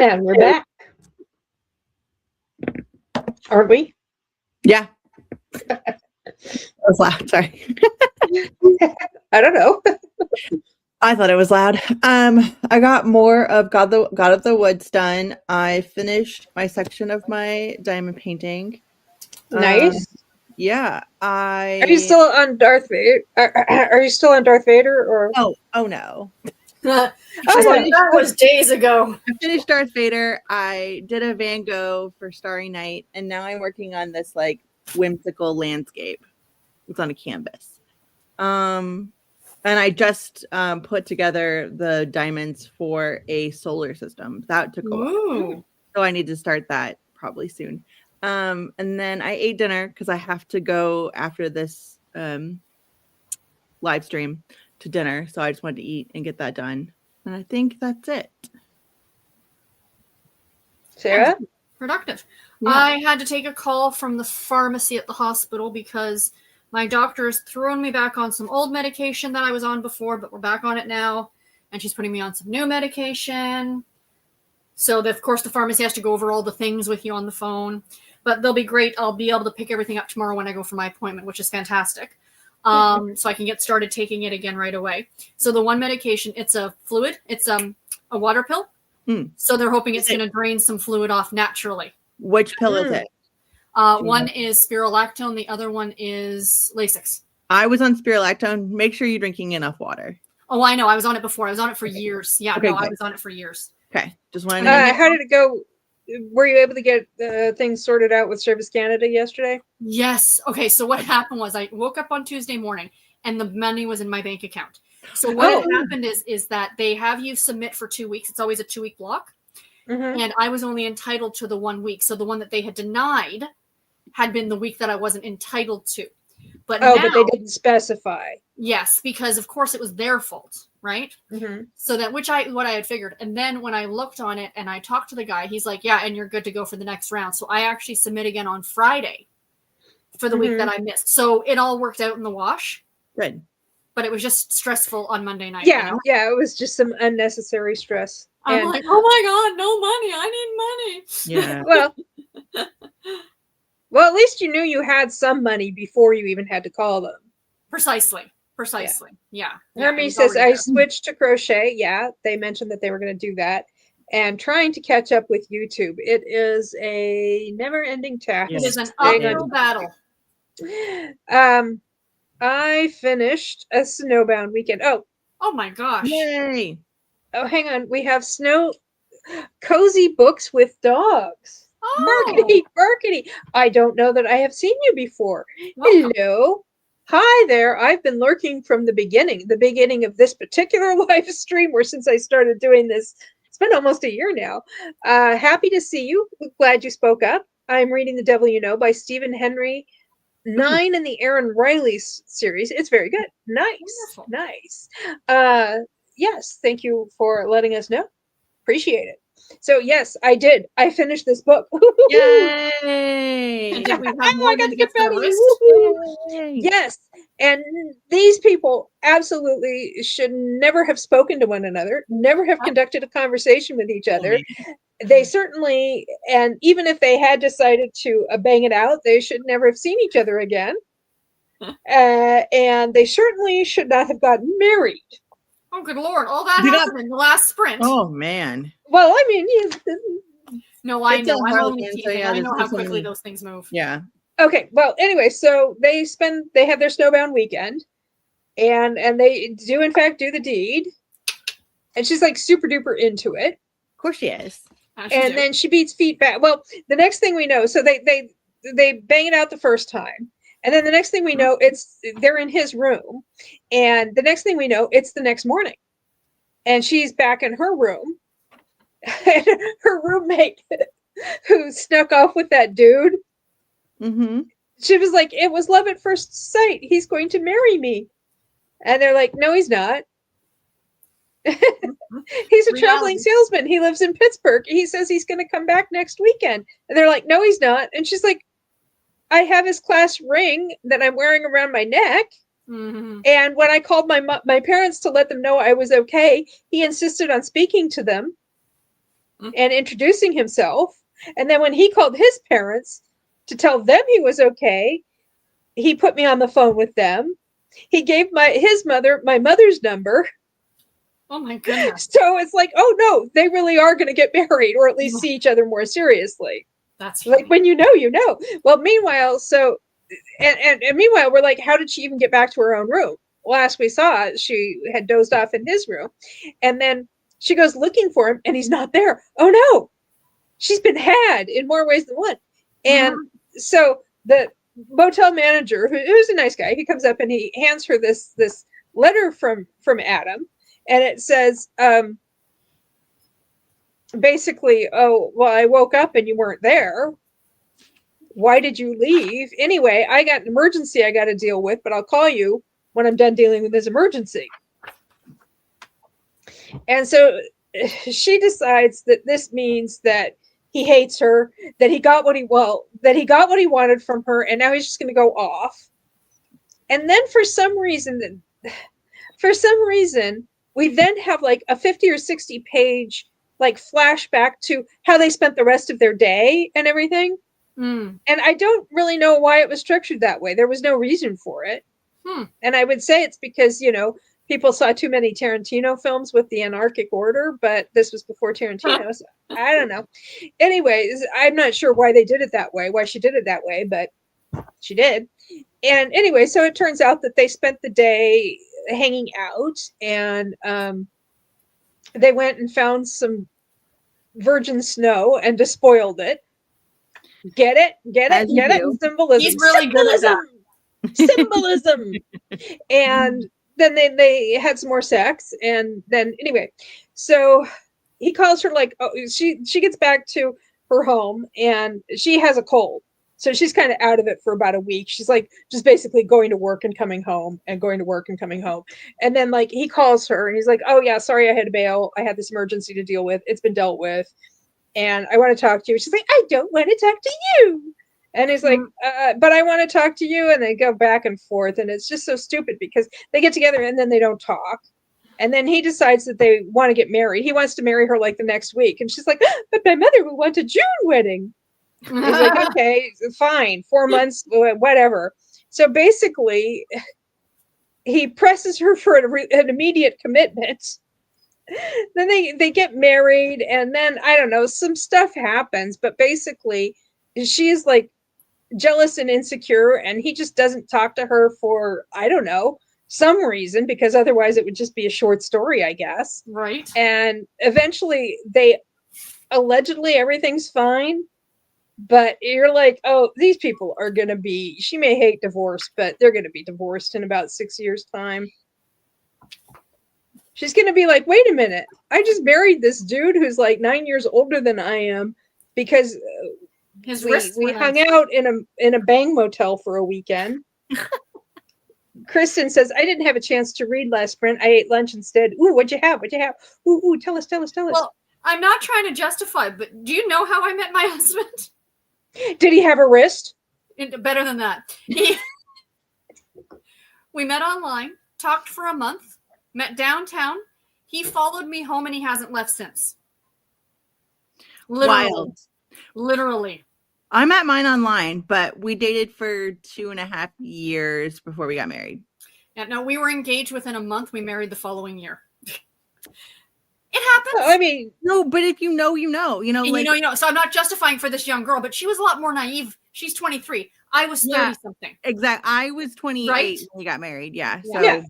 And we're back. Aren't we? Yeah. That was loud. Sorry. I don't know. I thought it was loud. I got more of God of the Woods done. I finished my section of my diamond painting. Nice. Yeah. Are you still on Darth Vader? Are you still on Darth Vader or? Oh no. That was days ago. I finished Darth Vader. I did a Van Gogh for Starry Night, and now I'm working on this like whimsical landscape. It's on a canvas. And I just put together the diamonds for a solar system. That took a while. So I need to start that probably soon. And then I ate dinner because I have to go after this live stream to dinner. So I just wanted to eat and get that done. And I think that's it. Sarah? Productive. Yeah. I had to take a call from the pharmacy at the hospital because my doctor has thrown me back on some old medication that I was on before, but we're back on it now. And she's putting me on some new medication. So, of course, the pharmacy has to go over all the things with you on the phone. But they'll be great. I'll be able to pick everything up tomorrow when I go for my appointment, which is fantastic. So I can get started taking it again right away. So the one medication, it's a fluid. It's a water pill. So they're hoping it's going to drain some fluid off naturally. Which pill is it? One is spirulactone. The other one is Lasix. I was on spirulactone. Make sure you're drinking enough water. Oh, I know. I was on it before. I was on it for years. Yeah, Okay, no, good. I was on it for years. Okay. Just wanted to How did it go? Were you able to get things sorted out with Service Canada yesterday? Yes. Okay, so what happened was I woke up on Tuesday morning and the money was in my bank account. So what had happened is that they have you submit for 2 weeks. It's always a 2-week block. And I was only entitled to the 1 week. So the one that they had denied had been the week that I wasn't entitled to. But now, but they didn't specify. Yes, because of course it was their fault, right? So that what I had figured. And then when I looked on it and I talked to the guy, he's like, yeah, and you're good to go for the next round. So I actually submit again on Friday for the week that I missed. So it all worked out in the wash. Good. But it was just stressful on Monday night. Yeah, you know? yeah, it was just some unnecessary stress. I'm like, oh my God, no money. I need money. Yeah. Well, at least you knew you had some money before you even had to call them. Precisely. Yeah. Hermie says, I switched to crochet. Yeah, they mentioned that they were going to do that. And trying to catch up with YouTube. It is a never-ending task. It is an uphill battle. I finished a Snowbound Weekend. Oh my gosh. Yay. Oh, hang on. We have cozy books with dogs. Markety. I don't know that I have seen you before. Welcome. Hello. Hi there. I've been lurking from the beginning of this particular live stream, where since I started doing this, it's been almost a year now. Happy to see you. Glad you spoke up. I'm reading The Devil You Know by Stephen Henry. 9 in the Aaron Riley series. It's very good. Wonderful. Nice. Yes, thank you for letting us know. Appreciate it. So yes, I did. I finished this book. Yay! And did we have more I got than to get just the ready. list? Yes, and these people absolutely should never have spoken to one another, never have conducted a conversation with each other. They certainly, and even if they had decided to bang it out, they should never have seen each other again. And they certainly should not have gotten married. Oh, good Lord. All that happened in the last sprint. Oh, man. Well, I mean, No, I know. I'm only Harlequin, teasing. I know how quickly those things move. Yeah. okay. Well, anyway, so they have their Snowbound Weekend, and they do in fact do the deed, and she's like super duper into it. Of course she is. And then she beats feet back. Well, the next thing we know, so they bang it out the first time. And then the next thing we know, they're in his room. And the next thing we know, it's the next morning. And she's back in her room. And her roommate, who snuck off with that dude, she was like, it was love at first sight. He's going to marry me. And they're like, no, he's not. He's a traveling salesman. He lives in Pittsburgh. He says he's going to come back next weekend. And they're like, no, he's not. And she's like, I have his class ring that I'm wearing around my neck. And when I called my parents to let them know I was okay, he insisted on speaking to them. and introducing himself. And then when he called his parents to tell them he was okay, he put me on the phone with them. He gave my mother's number. Oh my goodness. So it's like, oh no, they really are going to get married, or at least see each other more seriously. That's funny. Like, when you know. Well, meanwhile, and meanwhile, we're like, how did she even get back to her own room? Last we saw, she had dozed off in his room. And then she goes looking for him, and he's not there. Oh no, she's been had in more ways than one. And so the motel manager, who's a nice guy, he comes up and he hands her this letter from Adam. And it says, basically, oh, well, I woke up and you weren't there. Why did you leave? Anyway, I got an emergency I got to deal with, but I'll call you when I'm done dealing with this emergency. And so she decides that this means that he hates her, that he got what he wanted from her, and now he's just going to go off. And then for some reason, we then have like a 50 or 60 page like flashback to how they spent the rest of their day and everything. And I don't really know why it was structured that way. There was no reason for it. And I would say it's because, people saw too many Tarantino films with the anarchic order, but this was before Tarantino. So I don't know. Anyways, I'm not sure why they did it that way, why she did it that way, but she did. And anyway, so it turns out that they spent the day hanging out, and they went and found some virgin snow and despoiled it. Get it? Symbolism. He's really good at that. Symbolism. And then they had some more sex, and then anyway, so he calls her like, oh, she gets back to her home, and she has a cold. So she's kind of out of it for about a week. She's like just basically going to work and coming home and going to work and coming home. And then like he calls her and he's like, oh yeah, sorry, I had to bail. I had this emergency to deal with. It's been dealt with. And I want to talk to you. She's like, I don't want to talk to you. And he's like, but I want to talk to you. And they go back and forth. And it's just so stupid because they get together and then they don't talk. And then he decides that they want to get married. He wants to marry her like the next week. And she's like, but my mother will want a June wedding. He's like, okay, fine, 4 months, whatever. So basically, he presses her for an immediate commitment. Then they get married, and then, I don't know, some stuff happens. But basically, she's like jealous and insecure, and he just doesn't talk to her for, I don't know, some reason, because otherwise it would just be a short story, I guess. Right. And eventually, allegedly, everything's fine. But you're like, oh, these people are going to be, she may hate divorce, but they're going to be divorced in about 6 years' time. She's going to be like, wait a minute. I just married this dude who's like 9 years older than I am because we hung out in a bang motel for a weekend. Kristen says, I didn't have a chance to read last sprint. I ate lunch instead. Ooh, what'd you have? Ooh, tell us. Well, I'm not trying to justify, but do you know how I met my husband? Did he have a wrist? Better than that. We met online, talked for a month, met downtown. He followed me home and he hasn't left since. Literally. I met mine online, but we dated for 2.5 years before we got married. Yeah, no, we were engaged within a month. We married the following year. It happens. I mean, no, but if you know, you know. So I'm not justifying for this young girl, but she was a lot more naive. She's 23. I was 30 something. Exactly. I was 28 right? when we got married. Yeah.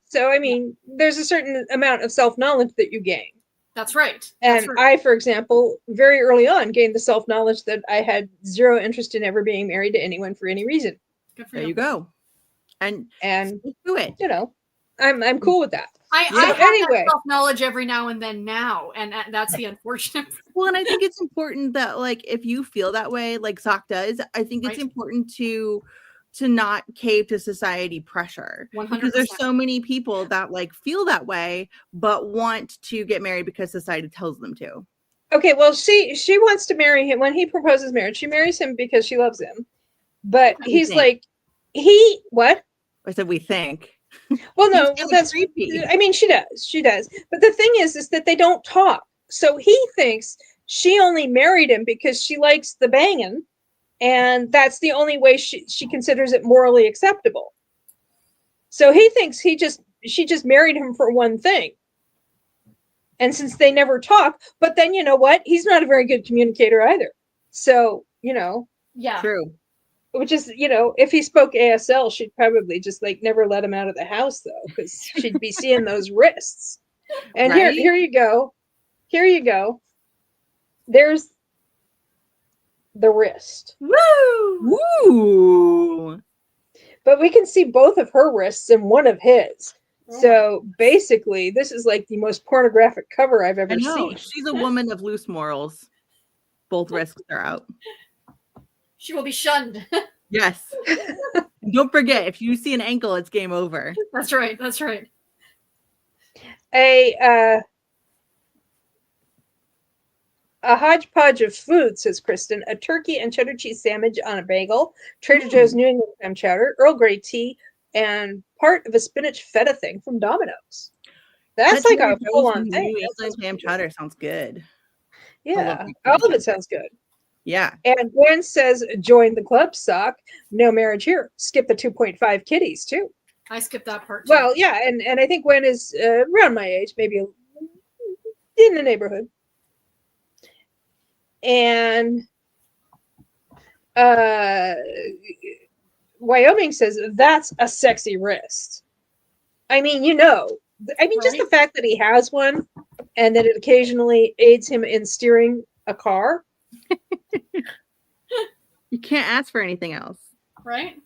So I mean, there's a certain amount of self-knowledge that you gain. That's right. And I, for example, very early on gained the self-knowledge that I had zero interest in ever being married to anyone for any reason. Good for you. There you go. And do it. I'm cool with that. I have that self-knowledge every now and then now, and that's the unfortunate. Well, and I think it's important that, like, if you feel that way, like Sock does, I think it's important to not cave to society pressure. 100%. Because there's so many people that like feel that way, but want to get married because society tells them to. Okay, well, she wants to marry him. When he proposes marriage, she marries him because she loves him. But he's like, what? I said we think. Well, no, that's creepy. I mean, she does. But the thing is that they don't talk. So he thinks she only married him because she likes the banging, and that's the only way she considers it morally acceptable. So he thinks she just married him for one thing. And since they never talk, but then you know what? He's not a very good communicator either. So, Yeah. True. which is, if he spoke ASL, she'd probably just like never let him out of the house though, because she'd be seeing those wrists. And Right? here you go. Here you go. There's the wrist. Woo! Woo! But we can see both of her wrists and one of his. So basically, this is like the most pornographic cover I've ever I know. seen. She's a woman of loose morals. Both risks are out. She will be shunned. Yes. Don't forget, if you see an ankle, it's game over. That's right. That's right. A hodgepodge of food, says Kristen. A turkey and cheddar cheese sandwich on a bagel, Trader Joe's New England clam chowder, Earl Grey tea, and part of a spinach feta thing from Domino's. That's like a full-on thing. New England clam chowder sounds good. Yeah, all of it sounds good. Yeah. And Gwen says, join the club, sock. No marriage here. Skip the 2.5 kitties, too. I skipped that part too. Well, yeah, and I think Gwen is around my age, maybe in the neighborhood. And Wyoming says, that's a sexy wrist. I mean, just the fact that he has one and that it occasionally aids him in steering a car. You can't ask for anything else. Right?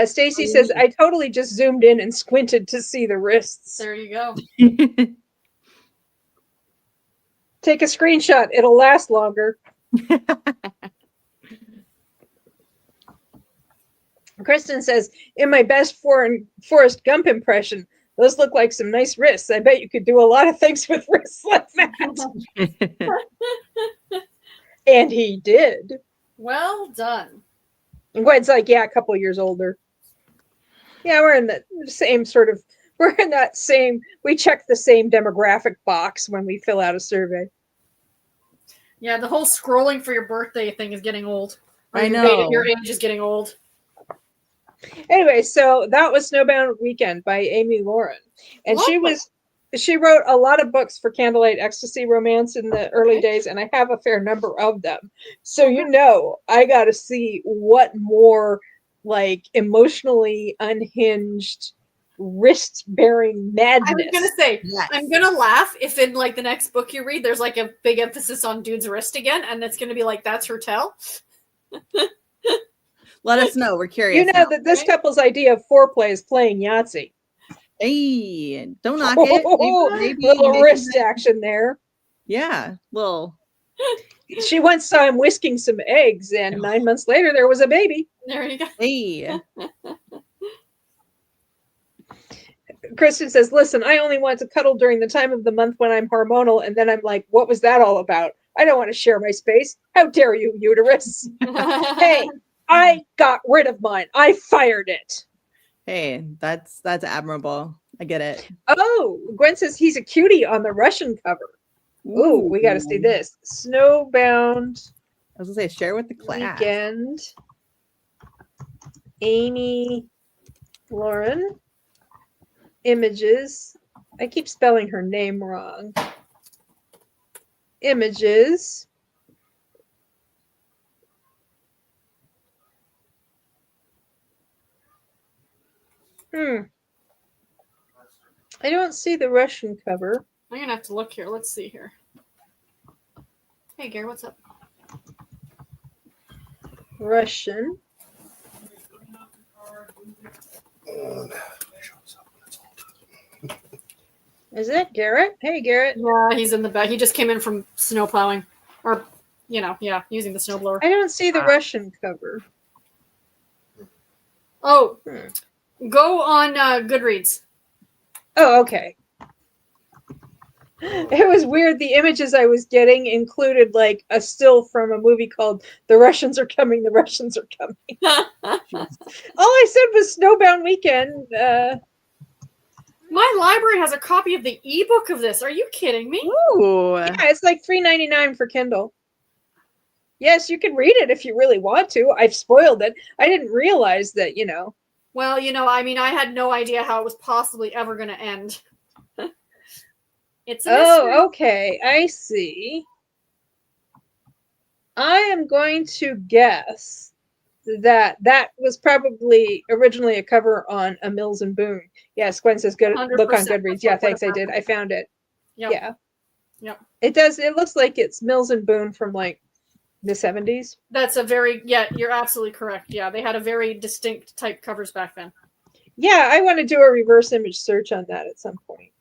Stacy says, I totally just zoomed in and squinted to see the wrists. There you go. Take a screenshot. It'll last longer. Kristen says, in my best Forrest Gump impression, those look like some nice wrists. I bet you could do a lot of things with wrists like that. And he did. Well done. And Gwen's like, yeah, a couple of years older. Yeah, we're in the same we check the same demographic box when we fill out a survey. Yeah, the whole scrolling for your birthday thing is getting old. I know. Your age is getting old. Anyway, so that was Snowbound Weekend by Amy Lauren. And she wrote a lot of books for Candlelight Ecstasy Romance in the early days, and I have a fair number of them. So I got to see what more like emotionally unhinged wrist-bearing madness. I was gonna say, yes. I'm gonna laugh if in like the next book you read, there's like a big emphasis on dude's wrist again, and it's gonna be like that's her tell. Let us know. We're curious. That this couple's idea of foreplay is playing Yahtzee. Hey, don't knock it. Maybe little wrist action there. Yeah, little. She once saw him whisking some eggs, and 9 months later, there was a baby. There you go. Hey. Kristen says, listen, I only want to cuddle during the time of the month when I'm hormonal, and then I'm like, what was that all about? I don't want to share my space. How dare you, uterus? Hey, I got rid of mine. I fired it. Hey, that's admirable. I get it. Oh, Gwen says he's a cutie on the Russian cover. Ooh, we got to see this. Snowbound. I was going to say, share with the class. Weekend. Amy Lauren. Images. I keep spelling her name wrong. Images. I don't see the Russian cover. I'm gonna have to look here. Let's see here. Hey, Gary, what's up? Russian. Is it Garrett? Hey, Garrett. Yeah, he's in the back. He just came in from snow plowing, or using the snowblower. I don't see the Russian cover. Oh, go on Goodreads. Oh, okay. It was weird. The images I was getting included like a still from a movie called The Russians Are Coming, The Russians Are Coming. All I said was Snowbound Weekend. My library has a copy of the ebook of this. Are you kidding me? Ooh. Yeah, it's like $3.99 for Kindle. Yes, you can read it if you really want to. I've spoiled it. I didn't realize that, Well, I mean, I had no idea how it was possibly ever going to end. It's a mystery. Oh, okay. I see. I am going to guess that was probably originally a cover on a Mills and Boone. Yes, Gwen says good look on 100%. Goodreads. Yeah, thanks. I did. I found it. Yep. Yeah. Yep. It does. It looks like it's Mills and Boone from like the 70s. That's you're absolutely correct. Yeah, they had a very distinct type covers back then. Yeah, I want to do a reverse image search on that at some point.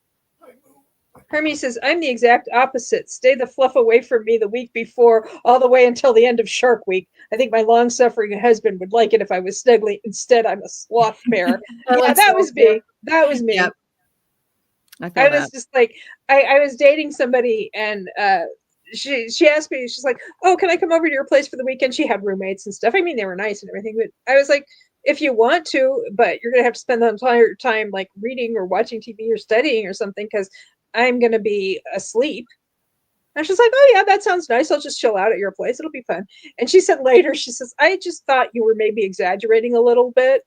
Hermes says, I'm the exact opposite. Stay the fluff away from me the week before, all the way until the end of Shark Week. I think my long-suffering husband would like it if I was snuggly. Instead, I'm a sloth bear. That was me. That was me. Yep. I was just like, I was dating somebody, and she asked me, she's like, oh, can I come over to your place for the weekend? She had roommates and stuff. I mean, they were nice and everything, but I was like, if you want to, but you're going to have to spend the entire time like reading or watching TV or studying or something, because I'm going to be asleep. And she's like, oh yeah, that sounds nice. I'll just chill out at your place. It'll be fun. And she said later, she says, I just thought you were maybe exaggerating a little bit.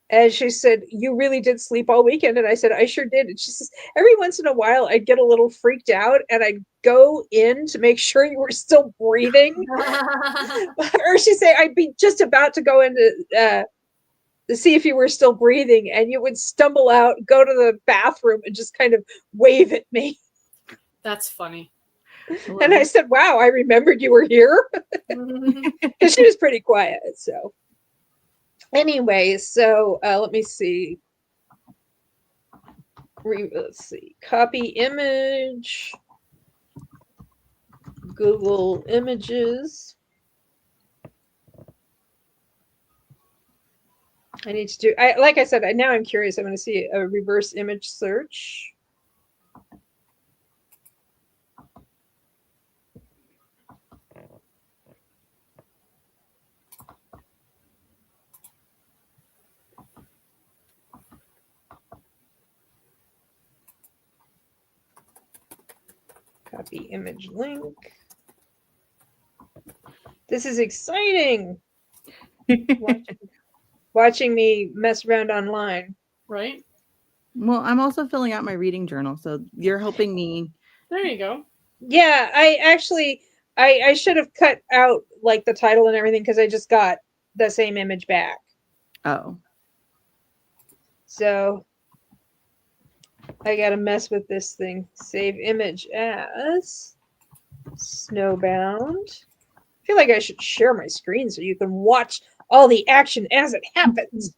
And she said, you really did sleep all weekend. And I said, I sure did. And she says, every once in a while, I'd get a little freaked out and I'd go in to make sure you were still breathing. Or she'd say, I'd be just about to go into to see if you were still breathing, and you would stumble out, go to the bathroom, and just kind of wave at me. That's funny. And I said, wow, I remembered you were here. Because she was pretty quiet. So anyway, so let me see. Let's see. Copy image. Google Images. I need to do, like I said, now I'm curious. I'm going to see a reverse image search. Copy image link. This is exciting. Watching me mess around online. Right? Well, I'm also filling out my reading journal, so you're helping me. There you go. Yeah, I actually, I should have cut out like the title and everything, because I just got the same image back. Oh. So I got to mess with this thing. Save image as Snowbound. I feel like I should share my screen so you can watch all the action as it happens.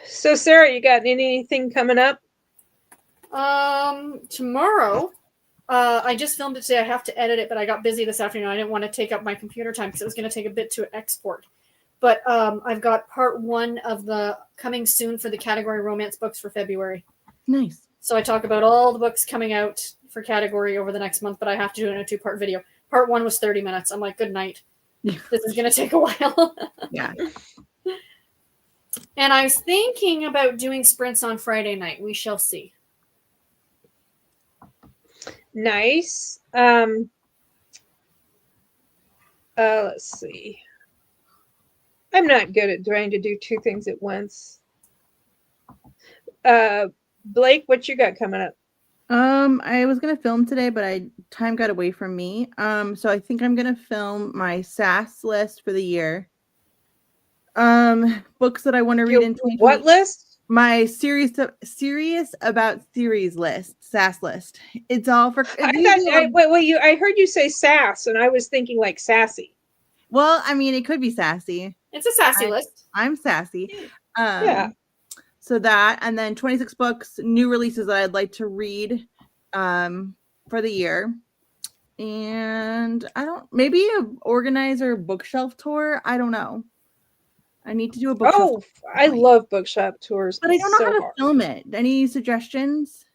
So Sarah, you got anything coming up? Tomorrow, I just filmed it today. I have to edit it, but I got busy this afternoon. I didn't want to take up my computer time because it was going to take a bit to export. But I've got part 1 of the coming soon for the category romance books for February. Nice. So I talk about all the books coming out for category over the next month, but I have to do it in a 2-part video. Part 1 was 30 minutes. I'm like, good night. This is going to take a while. Yeah. And I was thinking about doing sprints on Friday night. We shall see. Nice. Let's see. I'm not good at trying to do 2 things at once. Blake, what you got coming up? I was gonna film today, but time got away from me. So I think I'm gonna film my SAS list for the year. Books that I want to read in 2020. What list? My serious about series list, SAS list. It's all for. I heard you say sass, and I was thinking like sassy. Well, I mean, it could be sassy. It's a sassy list. I'm sassy. Yeah. So that, and then 26 books, new releases that I'd like to read for the year. And maybe a organizer bookshelf tour. I don't know. I need to do a bookshelf tour. I love bookshop tours. But I don't know how to film it. Any suggestions?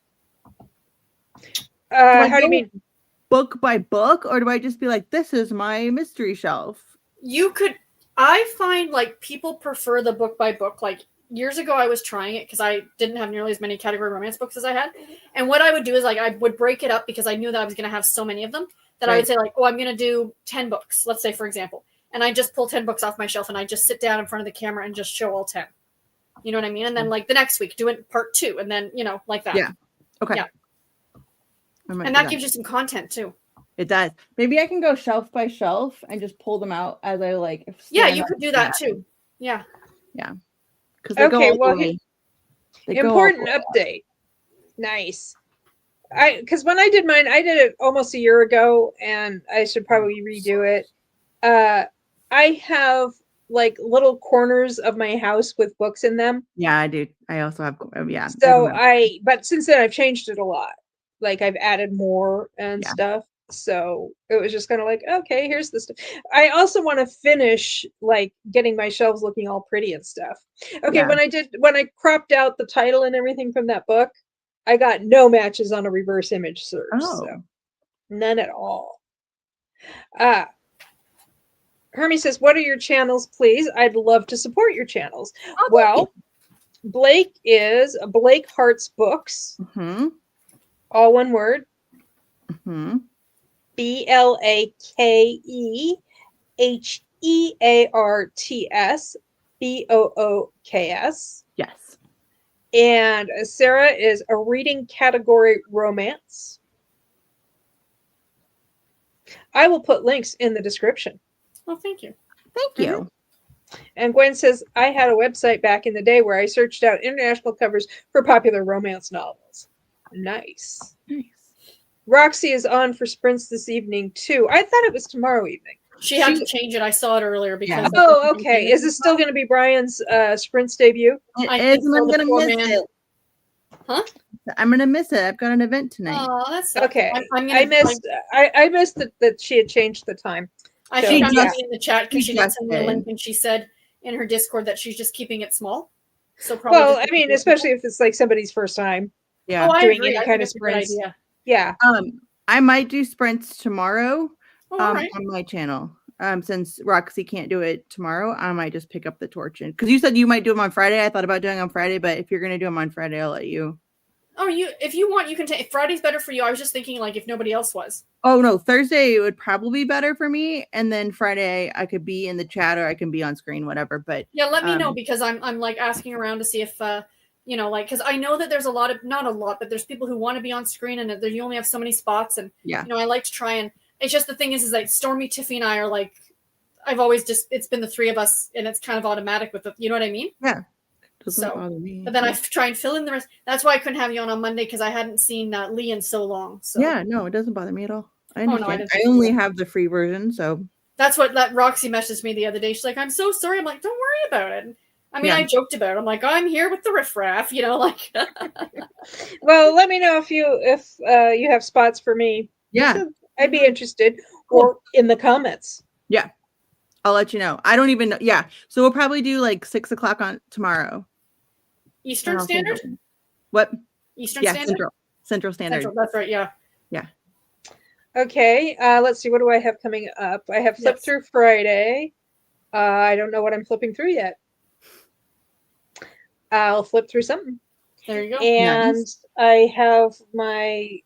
How do you mean? book by book, or do I just be like, this is my mystery shelf? I find like people prefer the book by book. Like years ago, I was trying it because I didn't have nearly as many category romance books as I had. And what I would do is like I would break it up because I knew that I was going to have so many of them that I would say like, oh, I'm going to do 10 books, let's say, for example. And I just pull 10 books off my shelf and I just sit down in front of the camera and just show all 10. You know what I mean? And then like the next week, do it part 2. And then, like that. Yeah. Okay. Yeah. And that gives you some content too. It does. Maybe I can go shelf by shelf and just pull them out as I like. Yeah, you could do that too. Yeah. Yeah. Okay, well, important update. Nice. Because when I did mine, I did it almost a year ago, and I should probably redo it. I have like little corners of my house with books in them. Yeah, I do. I also have, yeah. So but since then I've changed it a lot. Like I've added more and stuff. So it was just kind of like, okay, here's the stuff. I also want to finish like getting my shelves looking all pretty and stuff. Okay, when I cropped out the title and everything from that book, I got no matches on a reverse image search. So none at all. Hermie says, what are your channels, please? I'd love to support your channels. Blake is Blake Hearts Books. Mm-hmm. All one word. Mm-hmm. BlakeHearts Books. Yes. And Sarah is a reading category romance. I will put links in the description. Well, thank you. Thank you. And Gwen says, I had a website back in the day where I searched out international covers for popular romance novels. Nice. Roxy is on for sprints this evening too. I thought it was tomorrow evening. She had to change it. I saw it earlier because. Oh, okay. Is it still going to be Brian's sprints debut? It is, and I'm going to miss it. Huh? I'm going to miss it. I've got an event tonight. Oh, that's okay. I missed that she had changed the time. I think I'm in the chat because she did send me a link and she said in her Discord that she's just keeping it small. So probably. Well, I mean, especially if it's like somebody's first time. Yeah. Doing any kind of sprints. Yeah. I might do sprints tomorrow right. on my channel. Since Roxy can't do it tomorrow, I might just pick up the torch. Because you said you might do them on Friday. I thought about doing them on Friday, but if you're going to do them on Friday, I'll let you. Oh, if you want, you can take. If Friday's better for you, I was just thinking like if nobody else was. Oh no, Thursday would probably be better for me, and then Friday I could be in the chat or I can be on screen, whatever. But yeah, let me know because I'm like asking around to see if because I know that there's not a lot, but there's people who want to be on screen and you only have so many spots, and I like to try and. It's just the thing is like Stormy, Tiffy, and I are like, I've always it's been the three of us, and it's kind of automatic with you know what I mean? Yeah. But then I try and fill in the rest. That's why I couldn't have you on Monday because I hadn't seen Lee in so long. So yeah, no, it doesn't bother me at all. I understand. I only have the free version, so that's what Roxy messaged me the other day. She's like, "I'm so sorry." I'm like, "Don't worry about it." I mean, I joked about it. I'm like, "I'm here with the riffraff," like. Well, let me know if you have spots for me. Yeah, I'd be interested, or in the comments. Yeah, I'll let you know. I don't even know. Yeah, so we'll probably do like 6:00 on tomorrow. Eastern Standard? What? Eastern Standard? Central Standard. Central, that's right, yeah. Yeah. Okay, let's see. What do I have coming up? I have Flip Through Friday. I don't know what I'm flipping through yet. I'll flip through something. There you go. And I have my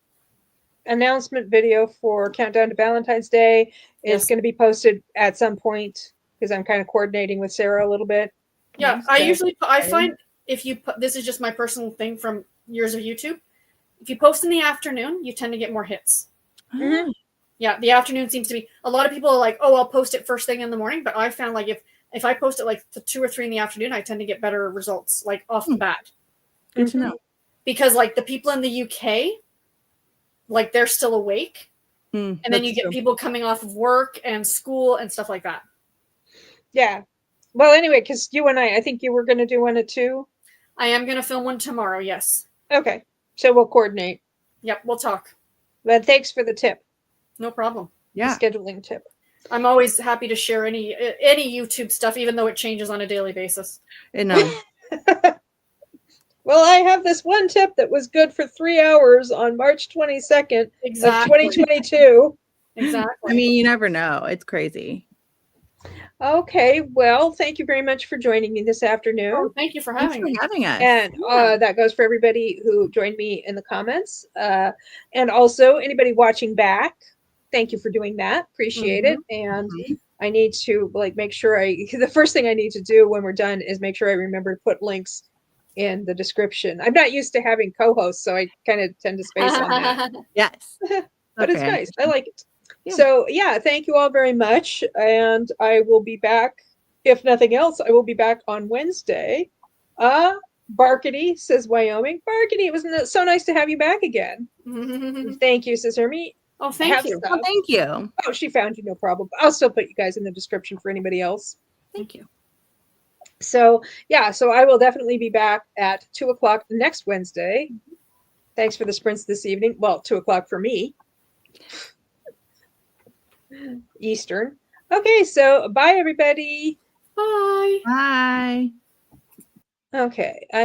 announcement video for Countdown to Valentine's Day is going to be posted at some point because I'm kind of coordinating with Sarah a little bit. Yeah, I find if you this is just my personal thing from years of YouTube. If you post in the afternoon, you tend to get more hits. Mm-hmm. Yeah, the afternoon seems to be a lot of people are like, oh, I'll post it first thing in the morning. But I found like if I post it like 2 or 3 in the afternoon, I tend to get better results like off the bat. Good to know. Because like the people in the UK, like they're still awake. And then you get people coming off of work and school and stuff like that. Yeah. Well, anyway, because you and I think you were going to do one at 2. I am going to film one tomorrow, yes. Okay. So we'll coordinate. Yep, we'll talk. But thanks for the tip. No problem. Yeah. The scheduling tip. I'm always happy to share any YouTube stuff, even though it changes on a daily basis. No. Well, I have this one tip that was good for 3 hours on March 22nd of Exactly. 2022. Exactly. I mean, you never know. It's crazy. Okay, well, thank you very much for joining me this afternoon. Oh, thank you for Thanks having for me. having us. And that goes for everybody who joined me in the comments. And also anybody watching back, thank you for doing that. Appreciate it. And I need to make sure the first thing I need to do when we're done is make sure I remember to put links in the description. I'm not used to having co-hosts, so I kind of tend to space on that. Yes. But it's Okay. nice. I like it. Yeah. So yeah, thank you all very much. And I will be back. If nothing else, I will be back on Wednesday. Barkety, says Wyoming. Barkety, it was so nice to have you back again. Thank you, says Hermie. Oh, thank you. Well, thank you. Oh, she found you, no problem. I'll still put you guys in the description for anybody else. Thank you. So yeah, so I will definitely be back at 2:00 next Wednesday. Thanks for the sprints this evening. Well, 2:00 for me. Eastern. Okay, so bye everybody. Bye. Bye. Okay.